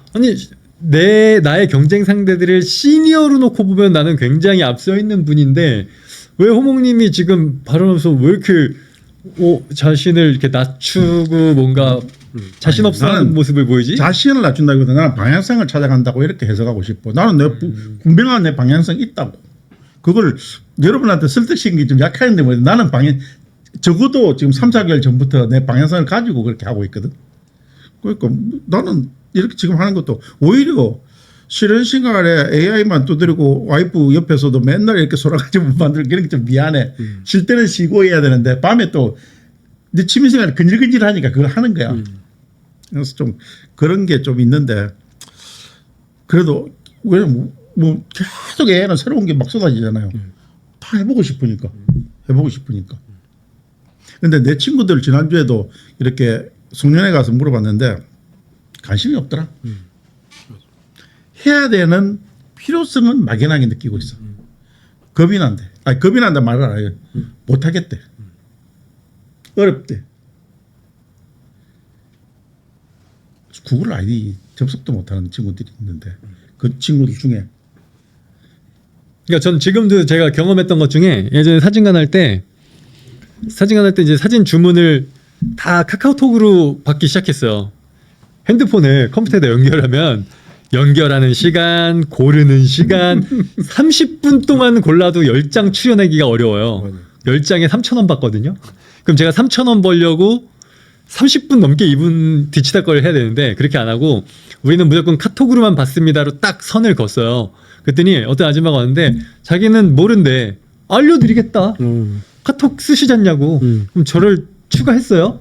나의 경쟁 상대들을 시니어로 놓고 보면 나는 굉장히 앞서 있는 분인데 왜 호모님이 지금 발언하면서 왜 이렇게 자신을 이렇게 낮추고 뭔가 자신 없어하는 모습을 보이지? 자신을 낮춘다기보다 나는 방향성을 찾아간다고 이렇게 해석하고 싶어. 나는 내 분명한 내 방향성이 있다고. 그걸 여러분한테 설득시킨 게 좀 약하는데 뭐 나는 적어도 지금 3, 4개월 전부터 내 방향성을 가지고 그렇게 하고 있거든. 그러니까 나는 이렇게 지금 하는 것도 오히려 실현 시간에 AI만 두드리고 와이프 옆에서도 맨날 이렇게 소라가지고 만들고 그런 게 좀 미안해. 쉴 때는 쉬고 해야 되는데 밤에 또 내 취미생활이 근질근질하니까 그걸 하는 거야. 그래서 좀 그런 게 좀 있는데 그래도 왜 뭐 계속 AI는 새로운 게 막 쏟아지잖아요. 다 해보고 싶으니까. 근데 내 친구들 지난주에도 이렇게 송년회 가서 물어봤는데 관심이 없더라. 해야 되는 필요성은 막연하게 느끼고 있어. 겁이 난대. 겁이 난다 말을 안 해요. 못하겠대. 어렵대. 구글 아이디 접속도 못하는 친구들이 있는데 그 친구들 중에 그러니까 전 지금도 제가 경험했던 것 중에 예전에 사진관 할 때 이제 사진 주문을 다 카카오톡으로 받기 시작했어요. 핸드폰을 컴퓨터에다 연결하면 연결하는 시간, 고르는 시간 30분 동안 골라도 10장 출연하기가 어려워요. 맞아요. 10장에 3,000원 받거든요. 그럼 제가 3,000원 벌려고 30분 넘게 이분 뒤치다거리를 해야 되는데 그렇게 안 하고 우리는 무조건 카톡으로만 받습니다로 딱 선을 걷어요. 그랬더니 어떤 아줌마가 왔는데 자기는 모른대. 알려드리겠다. 카톡 쓰시잖냐고. 그럼 저를 추가했어요.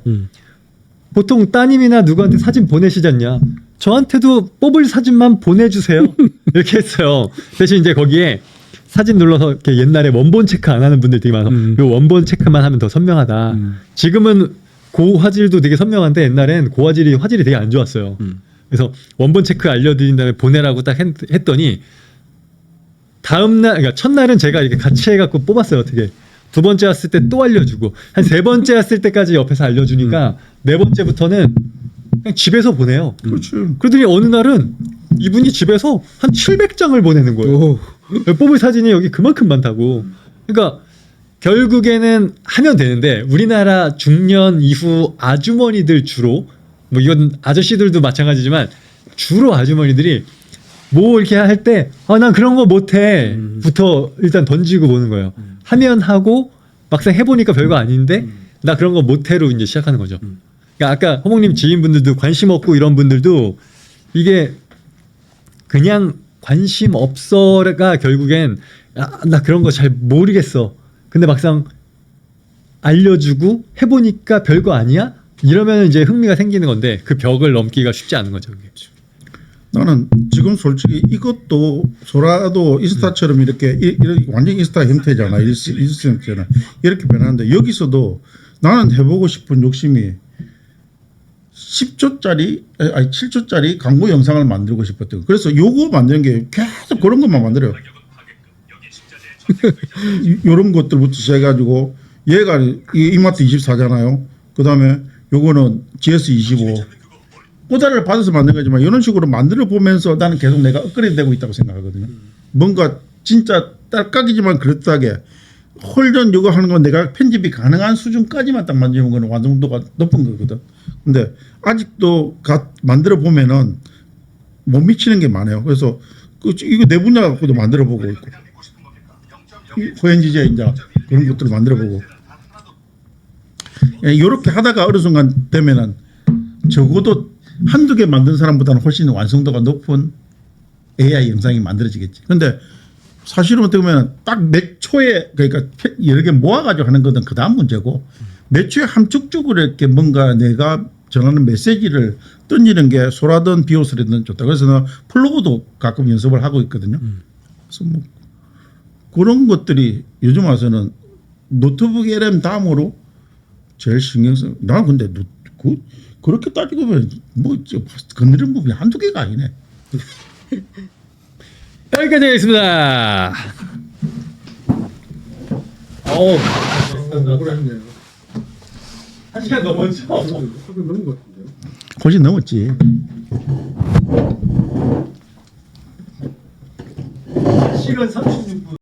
보통 따님이나 누구한테 사진 보내시잖냐. 저한테도 뽑을 사진만 보내주세요. 이렇게 했어요. 대신 이제 거기에 사진 눌러서 이렇게 옛날에 원본 체크 안 하는 분들 되게 많아서 요 원본 체크만 하면 더 선명하다. 지금은 고화질도 되게 선명한데 옛날엔 고화질이 화질이 되게 안 좋았어요. 그래서 원본 체크 알려드린 다음에 보내라고 딱 했더니 다음날, 그러니까 첫날은 제가 이렇게 같이 해갖고 뽑았어요. 어떻게. 두 번째 왔을 때 또 알려주고 한 세 번째 왔을 때까지 옆에서 알려주니까 네 번째부터는 그냥 집에서 보내요. 그렇지. 그러더니 어느 날은 이분이 집에서 한 700장을 보내는 거예요. 뽑을 사진이 여기 그만큼 많다고. 그러니까 결국에는 하면 되는데 우리나라 중년 이후 아주머니들 주로 뭐 이건 아저씨들도 마찬가지지만 주로 아주머니들이 뭐 이렇게 할 때 난 그런 거 못해 부터 일단 던지고 보는 거예요. 하면 하고 막상 해보니까 별거 아닌데 나 그런 거 못해로 이제 시작하는 거죠. 그러니까 아까 허목님 지인분들도 관심 없고 이런 분들도 이게 그냥 관심 없어가 결국엔 나 그런 거 잘 모르겠어. 근데 막상 알려주고 해보니까 별거 아니야? 이러면 이제 흥미가 생기는 건데 그 벽을 넘기가 쉽지 않은 거죠. 그게. 나는 지금 솔직히 이것도 소라도 인스타처럼 이렇게 완전 인스타 형태잖아. 일스 형태잖아. 이렇게 변하는데 여기서도 나는 해보고 싶은 욕심이 10초짜리 아니 7초짜리 광고 영상을 만들고 싶었던. 그래서 요거 만드는 게 계속 그런 것만 만들어요. 이런 것들부터 시작해가지고 얘가 이마트 24잖아요. 그 다음에 요거는 GS25 오다를 받아서 만든 거지만 이런 식으로 만들어 보면서 나는 계속 내가 업그레이드 되고 있다고 생각하거든요. 뭔가 진짜 딸깍이지만 그럴듯하게 홀전 이거 하는 건 내가 편집이 가능한 수준까지만 딱 만들면 거는 완성도가 높은 거거든. 근데 아직도 만들어 보면은 못 미치는 게 많아요. 그래서 이거 내 분야 갖고도 만들어 보고 있고 호연지제 이제 그런 것들을 만들어 보고 이렇게 하다가 어느 순간 되면은 적어도 한두 개 만든 사람보다는 훨씬 완성도가 높은 AI 영상이 만들어지겠지. 근데 사실은 어떻게 보면 딱 몇 초에 그러니까 여러 개 모아가지고 하는 거는 그 다음 문제고 몇 초에 함축적으로 이렇게 뭔가 내가 전하는 메시지를 던지는 게 소라든 비오스라든 좋다. 그래서 나 플로그도 가끔 연습을 하고 있거든요. 그래서 뭐 그런 것들이 요즘 와서는 노트북 LM 다음으로 제일 신경 쓰. 나 근데 그렇게 따지고 보면 뭐 건드린 부분이 한두 개가 아니네. 여기까지 하겠습니다. 억울했네요. 1시간 넘었죠? 넘은 것 같은데요. 훨씬 넘었지. 시간 36분.